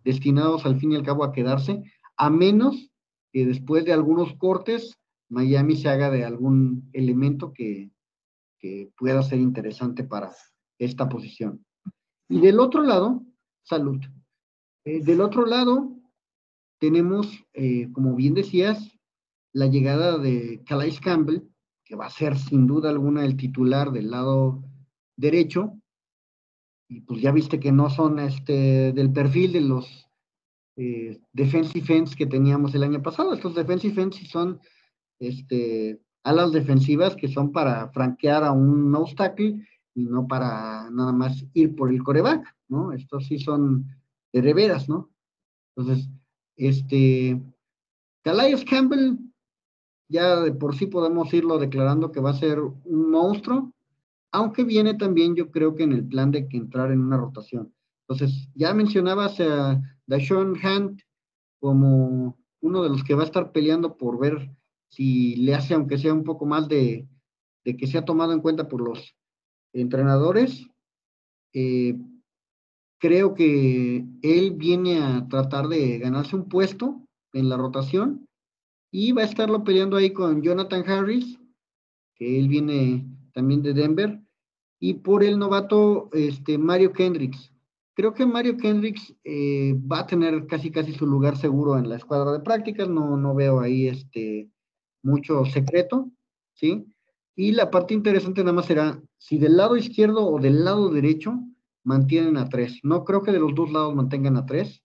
destinados al fin y al cabo a quedarse, a menos que después de algunos cortes Miami se haga de algún elemento que pueda ser interesante para esta posición. Y del otro lado, salud. Del otro lado tenemos, como bien decías, la llegada de Calais Campbell, que va a ser sin duda alguna el titular del lado derecho, y pues ya viste que no son del perfil de los defensive ends que teníamos el año pasado. Estos defensive ends sí son alas defensivas que son para franquear a un nose tackle y no para nada más ir por el quarterback, ¿no? Estos sí son de veras, ¿no? Entonces, Calais Campbell, ya de por sí podemos irlo declarando que va a ser un monstruo, aunque viene también, yo creo que en el plan de que entrar en una rotación. Entonces, ya mencionabas a Dashawn Hunt como uno de los que va a estar peleando por ver si le hace, aunque sea un poco más de que sea tomado en cuenta por los entrenadores. Creo que él viene a tratar de ganarse un puesto en la rotación, y va a estarlo peleando ahí con Jonathan Harris, que él viene también de Denver, y por el novato Mario Kendricks. Creo que Mario Kendricks va a tener casi su lugar seguro en la escuadra de prácticas. No veo ahí mucho secreto, ¿sí? Y la parte interesante nada más será si del lado izquierdo o del lado derecho mantienen a tres. No creo que de los dos lados mantengan a tres.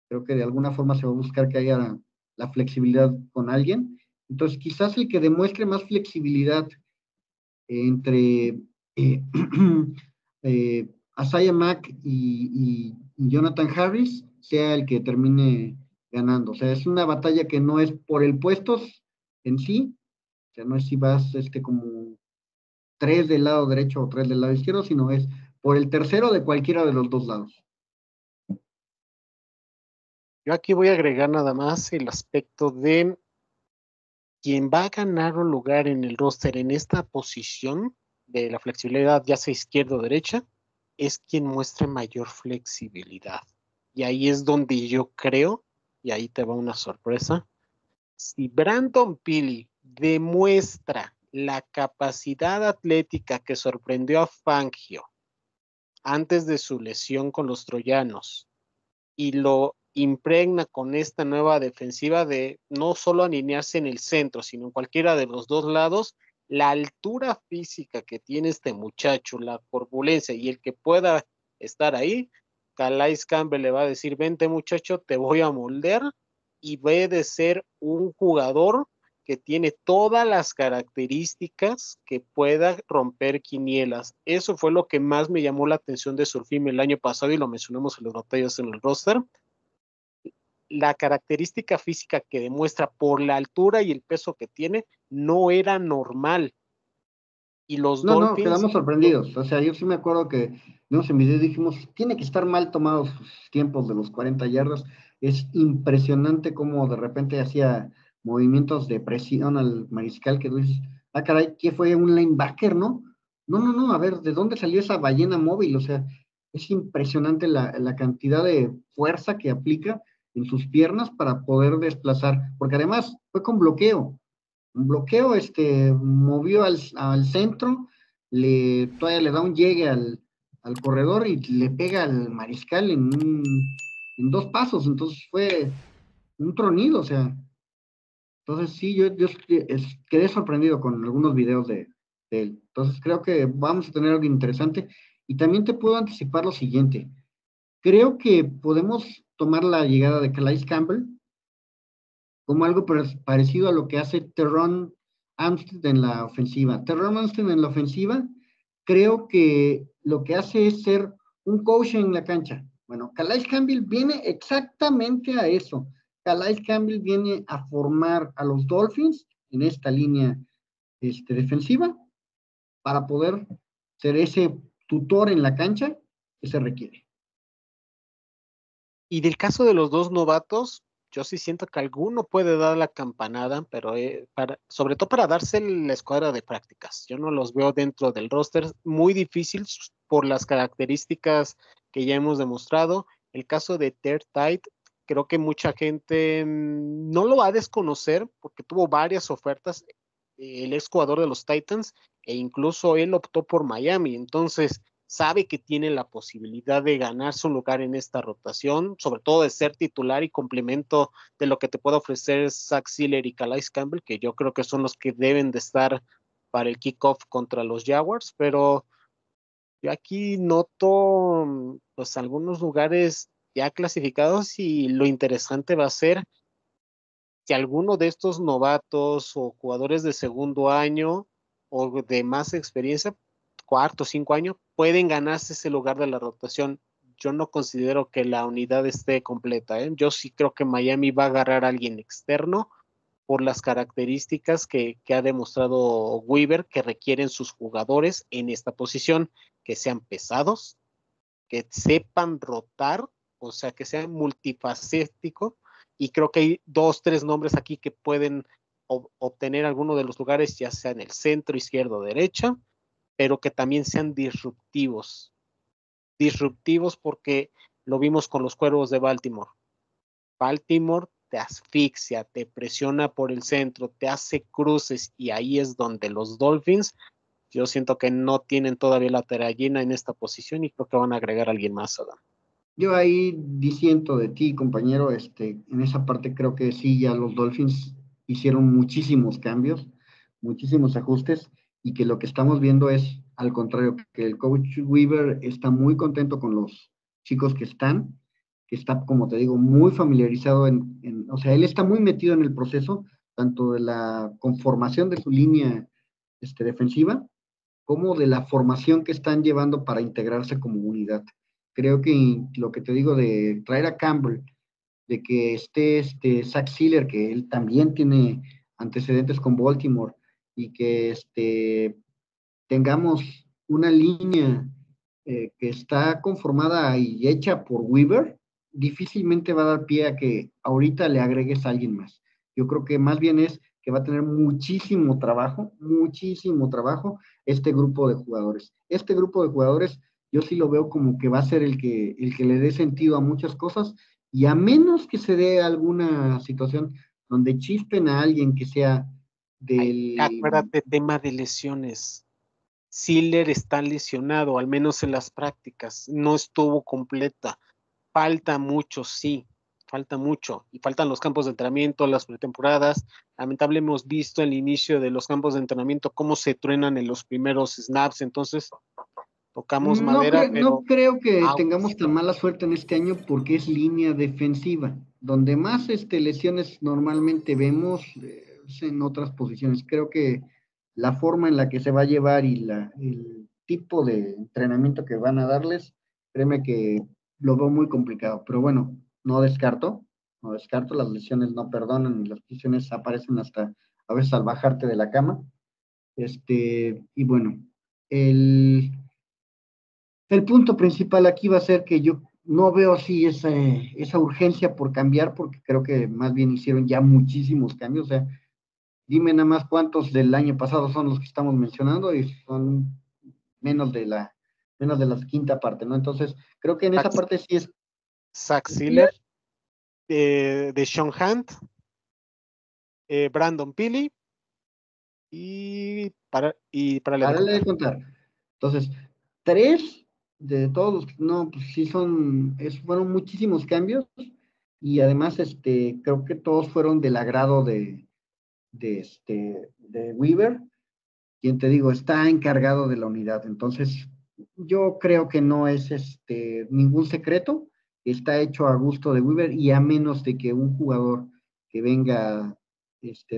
Creo que de alguna forma se va a buscar que haya la flexibilidad con alguien. Entonces, quizás el que demuestre más flexibilidad entre Isaiah Mack y Jonathan Harris sea el que termine ganando. O sea, es una batalla que no es por el puesto en sí, o sea, no es si vas como tres del lado derecho o tres del lado izquierdo, sino es por el tercero de cualquiera de los dos lados. Yo aquí voy a agregar nada más el aspecto de quien va a ganar un lugar en el roster en esta posición de la flexibilidad, ya sea izquierda o derecha, es quien muestre mayor flexibilidad. Y ahí es donde yo creo, y ahí te va una sorpresa, si Brandon Pili demuestra la capacidad atlética que sorprendió a Fangio antes de su lesión con los troyanos, y lo impregna con esta nueva defensiva de no solo alinearse en el centro, sino en cualquiera de los dos lados, la altura física que tiene este muchacho, la corpulencia y el que pueda estar ahí, Calais Campbell le va a decir, vente muchacho, te voy a moldear, y ve de ser un jugador que tiene todas las características que pueda romper quinielas. Eso fue lo que más me llamó la atención de Surfim el año pasado, y lo mencionamos en las batallas en el roster. La característica física que demuestra por la altura y el peso que tiene no era normal. Y los No, Dolphins, quedamos sorprendidos. O sea, yo sí me acuerdo que vimos en video y dijimos, tiene que estar mal tomados sus tiempos de los 40 yardas. Es impresionante cómo de repente hacía movimientos de presión al mariscal que tú dices, ah, caray, ¿qué fue un linebacker, no? No, a ver, ¿de dónde salió esa ballena móvil? O sea, es impresionante la cantidad de fuerza que aplica en sus piernas para poder desplazar, porque además fue con bloqueo. Un bloqueo, movió al centro, todavía le da un llegue al corredor y le pega al mariscal en 2 pasos, entonces fue un tronido, o sea, entonces sí, yo quedé sorprendido con algunos videos de él, entonces creo que vamos a tener algo interesante, y también te puedo anticipar lo siguiente, creo que podemos tomar la llegada de Calais Campbell como algo parecido a lo que hace Terron Armstead en la ofensiva. Terron Armstead en la ofensiva, creo que lo que hace es ser un coach en la cancha. Bueno, Calais Campbell viene exactamente a eso. Calais Campbell viene a formar a los Dolphins en esta línea defensiva para poder ser ese tutor en la cancha que se requiere. y del caso de los dos novatos, yo sí siento que alguno puede dar la campanada, pero sobre todo para darse la escuadra de prácticas. Yo no los veo dentro del roster, muy difícil por las características que ya hemos demostrado. El caso de Ter Tide, creo que mucha gente no lo va a desconocer porque tuvo varias ofertas, el ex jugador de los Titans, e incluso él optó por Miami. Entonces, sabe que tiene la posibilidad de ganarse un lugar en esta rotación, sobre todo de ser titular y complemento de lo que te puede ofrecer Zach Sieler y Calais Campbell, que yo creo que son los que deben de estar para el kickoff contra los Jaguars, pero yo aquí noto pues algunos lugares ya clasificados, y lo interesante va a ser si alguno de estos novatos o jugadores de segundo año o de más experiencia, cuarto, 5 años, pueden ganarse ese lugar de la rotación. Yo no considero que la unidad esté completa, ¿eh? Yo sí creo que Miami va a agarrar a alguien externo por las características que ha demostrado Weaver que requieren sus jugadores en esta posición, que sean pesados, que sepan rotar, o sea, que sean multifacéticos, y creo que hay 2, 3 nombres aquí que pueden obtener alguno de los lugares, ya sea en el centro, izquierdo o derecha, pero que también sean disruptivos. Disruptivos porque lo vimos con los Cuervos de Baltimore. Baltimore te asfixia, te presiona por el centro, te hace cruces, y ahí es donde los Dolphins, yo siento que no tienen todavía la tarea llena en esta posición, y creo que van a agregar a alguien más, Adam. Yo ahí disiento de ti, compañero, en esa parte creo que sí, ya los Dolphins hicieron muchísimos cambios, muchísimos ajustes, y que lo que estamos viendo es al contrario, que el coach Weaver está muy contento con los chicos que está, como te digo, muy familiarizado o sea, él está muy metido en el proceso, tanto de la conformación de su línea defensiva, como de la formación que están llevando para integrarse como unidad. Creo que lo que te digo de traer a Campbell, de que esté Zach Sieler, que él también tiene antecedentes con Baltimore, y que tengamos una línea que está conformada y hecha por Weaver, difícilmente va a dar pie a que ahorita le agregues a alguien más. Yo creo que más bien es que va a tener muchísimo trabajo este grupo de jugadores. Este grupo de jugadores yo sí lo veo como que va a ser el que le dé sentido a muchas cosas, y a menos que se dé alguna situación donde chispen a alguien que sea del... Acuérdate, tema de lesiones. Siller está lesionado, al menos en las prácticas, no estuvo completa. Falta mucho, sí, falta mucho. Y faltan los campos de entrenamiento, las pretemporadas. Lamentablemente hemos visto el inicio de los campos de entrenamiento, cómo se truenan en los primeros snaps. Entonces, tocamos madera, No pero creo que tengamos aguas. tan mala suerte en este año porque es línea defensiva. Donde más lesiones normalmente vemos es en otras posiciones. Creo que la forma en la que se va a llevar y el tipo de entrenamiento que van a darles, créeme que lo veo muy complicado. Pero bueno, no descarto, las lesiones no perdonan y las lesiones aparecen hasta a veces al bajarte de la cama. Y bueno, el, el punto principal aquí va a ser que yo no veo así esa urgencia por cambiar, porque creo que más bien hicieron ya muchísimos cambios. O sea, dime nada más cuántos del año pasado son los que estamos mencionando y son menos de la quinta parte, ¿no? Entonces, creo que en esa parte sí es. Zach Sealer, de Sean Hunt, Brandon Pili y para Párale de contar. Entonces, tres de todos los, no, pues sí fueron muchísimos cambios y además, creo que todos fueron del agrado de Weaver, quien te digo, está encargado de la unidad. Entonces, yo creo que no es ningún secreto, está hecho a gusto de Weaver y a menos de que un jugador que venga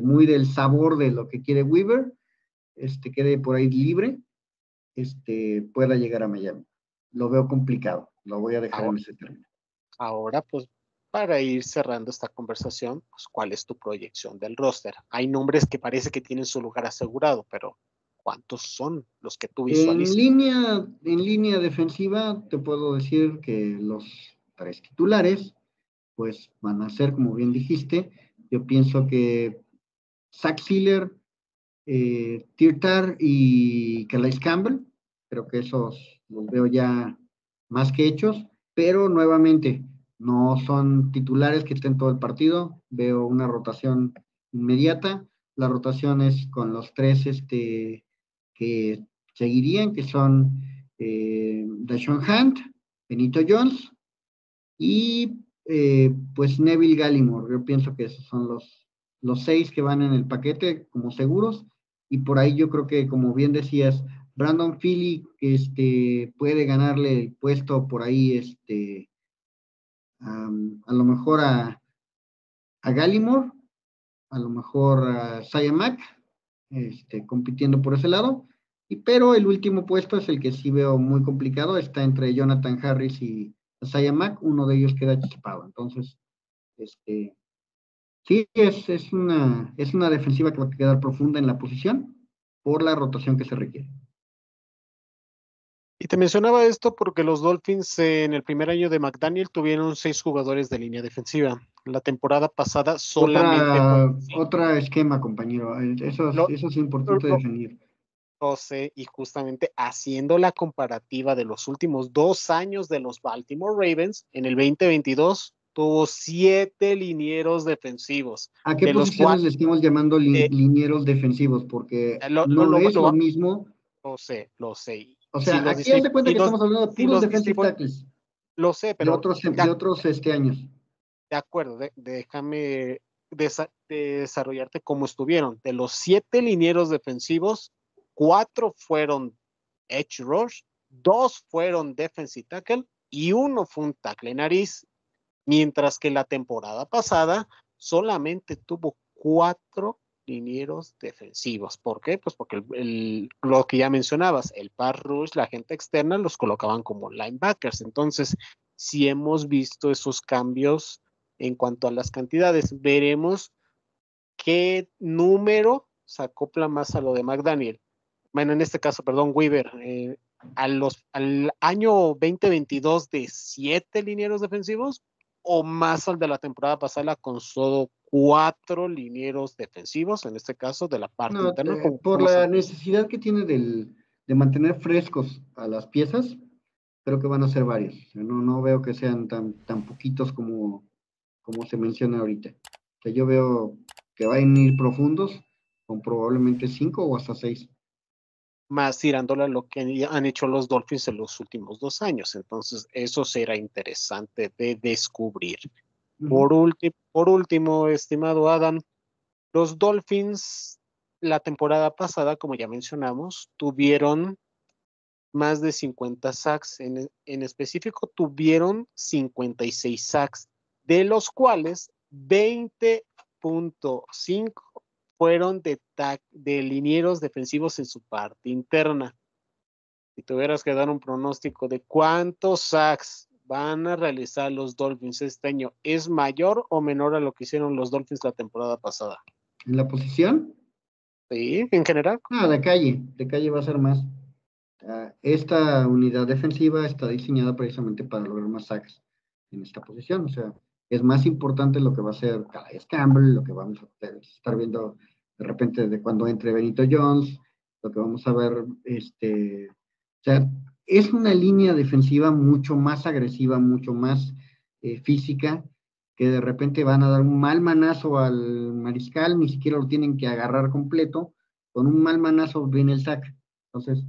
muy del sabor de lo que quiere Weaver, quede por ahí libre, pueda llegar a Miami. Lo veo complicado, lo voy a dejar en ese término. Ahora, pues, para ir cerrando esta conversación, pues, ¿cuál es tu proyección del roster? Hay nombres que parece que tienen su lugar asegurado, pero ¿cuántos son los que tú visualizas? En línea defensiva, te puedo decir que los tres titulares, pues van a ser, como bien dijiste, yo pienso que Zach Sealer, Tirtar y Calais Campbell, creo que esos los veo ya más que hechos, pero nuevamente no son titulares que estén todo el partido, veo una rotación inmediata, la rotación es con los tres que seguirían, que son Deshaun Hunt, Benito Jones y pues Neville Gallimore. Yo pienso que esos son los seis que van en el paquete como seguros, y por ahí yo creo que, como bien decías, Brandon Philly puede ganarle el puesto por ahí, a lo mejor a Gallimore, a lo mejor a Sia Mack, compitiendo por ese lado, pero el último puesto es el que sí veo muy complicado, está entre Jonathan Harris y Sia Mack, uno de ellos queda chispado. Entonces, sí, es una defensiva que va a quedar profunda en la posición por la rotación que se requiere. Y te mencionaba esto porque los Dolphins en el primer año de McDaniel tuvieron 6 jugadores de línea defensiva. La temporada pasada solamente Otra esquema, compañero. Eso es importante lo, definir. lo sé, y justamente haciendo la comparativa de los últimos 2 años de los Baltimore Ravens, en el 2022 tuvo 7 linieros defensivos, ¿A qué de los posiciones cuales le estamos llamando linieros defensivos? Porque no es lo mismo. Lo sé. O Si sea, los aquí haz de cuenta que estamos hablando de si puros los defensive tackles lo sé, de pero otros años. de acuerdo, déjame desarrollarte cómo estuvieron. De los 7 linieros defensivos, 4 fueron edge rush, 2 fueron defensive tackle y 1 fue un tackle nariz, mientras que la temporada pasada solamente tuvo 4 linieros defensivos. ¿Por qué? Pues porque lo que ya mencionabas, el pass rush, la gente externa los colocaban como linebackers. Entonces, si hemos visto esos cambios en cuanto a las cantidades, veremos qué número se acopla más a lo de McDaniel. Bueno, en este caso, perdón, Weaver, al año 2022 de 7 linieros defensivos, o más al de la temporada pasada con solo 4 linieros defensivos, en este caso de la parte No, interna. por la necesidad que tiene de mantener frescos a las piezas, creo que van a ser varios. O sea, no veo que sean tan poquitos como se menciona ahorita. O sea, yo veo que van a ir profundos con probablemente 5 o hasta 6. Más tirándole a lo que han hecho los Dolphins en los últimos 2 años. Entonces, eso será interesante de descubrir. Por último, estimado Adam, los Dolphins la temporada pasada, como ya mencionamos, tuvieron más de 50 sacks. En específico, tuvieron 56 sacks, de los cuales 20.5 fueron de linieros defensivos en su parte interna. Si tuvieras que dar un pronóstico de cuántos sacks van a realizar los Dolphins este año, ¿es mayor o menor a lo que hicieron los Dolphins la temporada pasada? ¿En la posición? Sí, en general. De calle va a ser más. Esta unidad defensiva está diseñada precisamente para lograr más sacks en esta posición. O sea, es más importante lo que va a hacer Calais Campbell, lo que vamos a estar viendo de repente de cuando entre Benito Jones, lo que vamos a ver, o sea, es una línea defensiva mucho más agresiva, mucho más física, que de repente van a dar un mal manazo al mariscal, ni siquiera lo tienen que agarrar completo, con un mal manazo viene el sack. Entonces,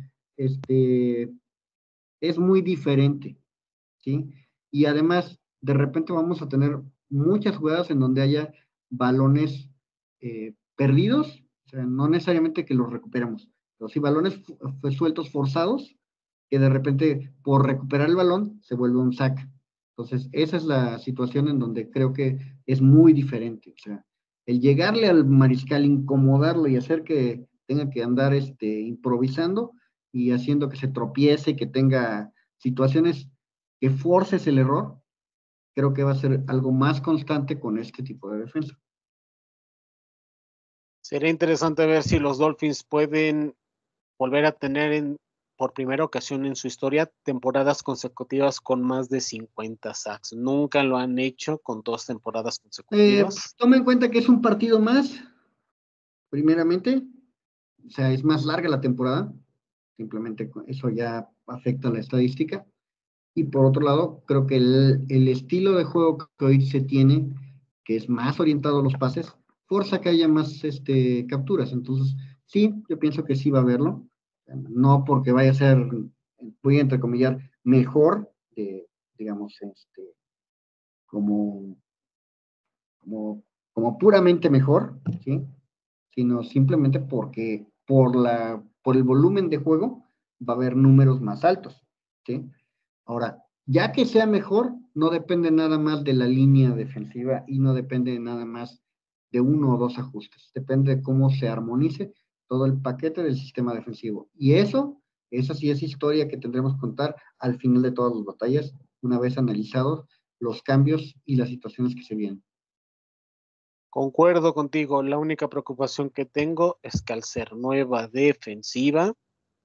es muy diferente, ¿sí? Y además, de repente vamos a tener muchas jugadas en donde haya balones perdidos, o sea, no necesariamente que los recuperemos, pero sí balones sueltos forzados, que de repente por recuperar el balón se vuelve un sack. Entonces, esa es la situación en donde creo que es muy diferente. O sea, el llegarle al mariscal, incomodarlo y hacer que tenga que andar improvisando y haciendo que se tropiece, que tenga situaciones que forces el error, creo que va a ser algo más constante con este tipo de defensa. Sería interesante ver si los Dolphins pueden volver a tener por primera ocasión en su historia temporadas consecutivas con más de 50 sacks. Nunca lo han hecho con 2 temporadas consecutivas. Toma en cuenta que es un partido más, primeramente, o sea, es más larga la temporada, simplemente eso ya afecta la estadística. Y por otro lado, creo que el estilo de juego que hoy se tiene, que es más orientado a los pases, forza que haya más capturas. Entonces, sí, yo pienso que sí va a haberlo. No porque vaya a ser, voy a entrecomillar, mejor, digamos, como, como puramente mejor, ¿sí? Sino simplemente porque por el volumen de juego va a haber números más altos, ¿sí? Ahora, ya que sea mejor, no depende nada más de la línea defensiva y no depende nada más de uno o dos ajustes. Depende de cómo se armonice todo el paquete del sistema defensivo. Y esa sí es historia que tendremos que contar al final de todas las batallas, una vez analizados los cambios y las situaciones que se vienen. Concuerdo contigo, la única preocupación que tengo es que al ser nueva defensiva,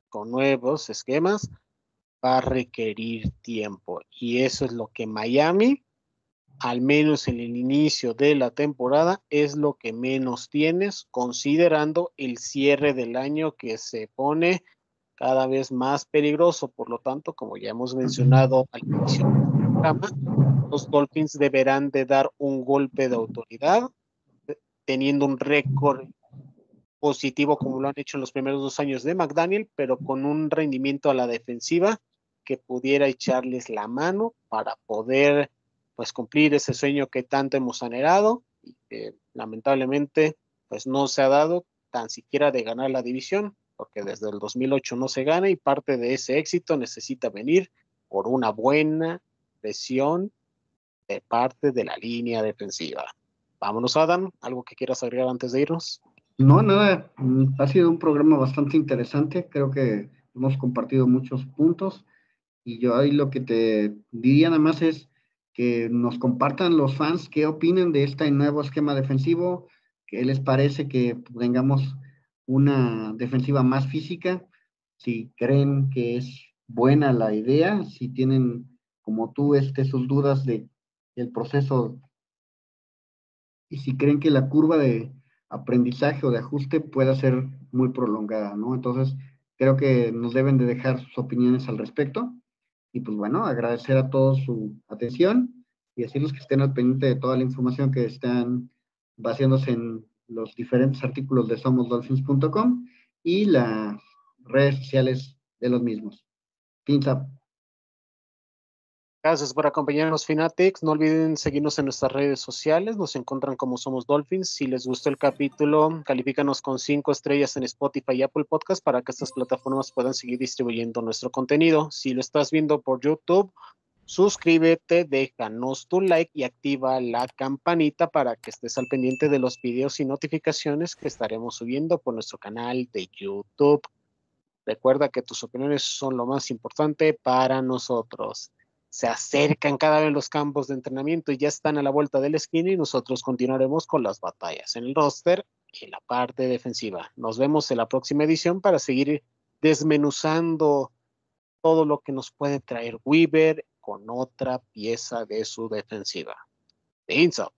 con nuevos esquemas, va a requerir tiempo. Y eso es lo que Miami, al menos en el inicio de la temporada, es lo que menos tienes, considerando el cierre del año que se pone cada vez más peligroso. Por lo tanto, como ya hemos mencionado al inicio del programa, los Dolphins deberán de dar un golpe de autoridad, teniendo un récord positivo como lo han hecho en los primeros 2 años de McDaniel, pero con un rendimiento a la defensiva que pudiera echarles la mano para poder pues cumplir ese sueño que tanto hemos anhelado y que lamentablemente pues no se ha dado tan siquiera de ganar la división, porque desde el 2008 no se gana y parte de ese éxito necesita venir por una buena presión de parte de la línea defensiva. Vámonos, Adam, ¿algo que quieras agregar antes de irnos? No, nada, ha sido un programa bastante interesante, creo que hemos compartido muchos puntos y yo ahí lo que te diría nada más es que nos compartan los fans qué opinan de este nuevo esquema defensivo, qué les parece que tengamos una defensiva más física, si creen que es buena la idea, si tienen como tú sus dudas del proceso y si creen que la curva de aprendizaje o de ajuste pueda ser muy prolongada, ¿no? Entonces, creo que nos deben de dejar sus opiniones al respecto. Y pues bueno, agradecer a todos su atención y decirles que estén al pendiente de toda la información que están basándose en los diferentes artículos de somosdolphins.com y las redes sociales de los mismos. Fins up. Gracias por acompañarnos, Fanatics. No olviden seguirnos en nuestras redes sociales. Nos encuentran como Somos Dolphins. Si les gustó el capítulo, califícanos con 5 estrellas en Spotify y Apple Podcast para que estas plataformas puedan seguir distribuyendo nuestro contenido. Si lo estás viendo por YouTube, suscríbete, déjanos tu like y activa la campanita para que estés al pendiente de los videos y notificaciones que estaremos subiendo por nuestro canal de YouTube. Recuerda que tus opiniones son lo más importante para nosotros. Se acercan cada vez los campos de entrenamiento y ya están a la vuelta de la esquina y nosotros continuaremos con las batallas en el roster en la parte defensiva. Nos vemos en la próxima edición para seguir desmenuzando todo lo que nos puede traer Weaver con otra pieza de su defensiva. Hands up.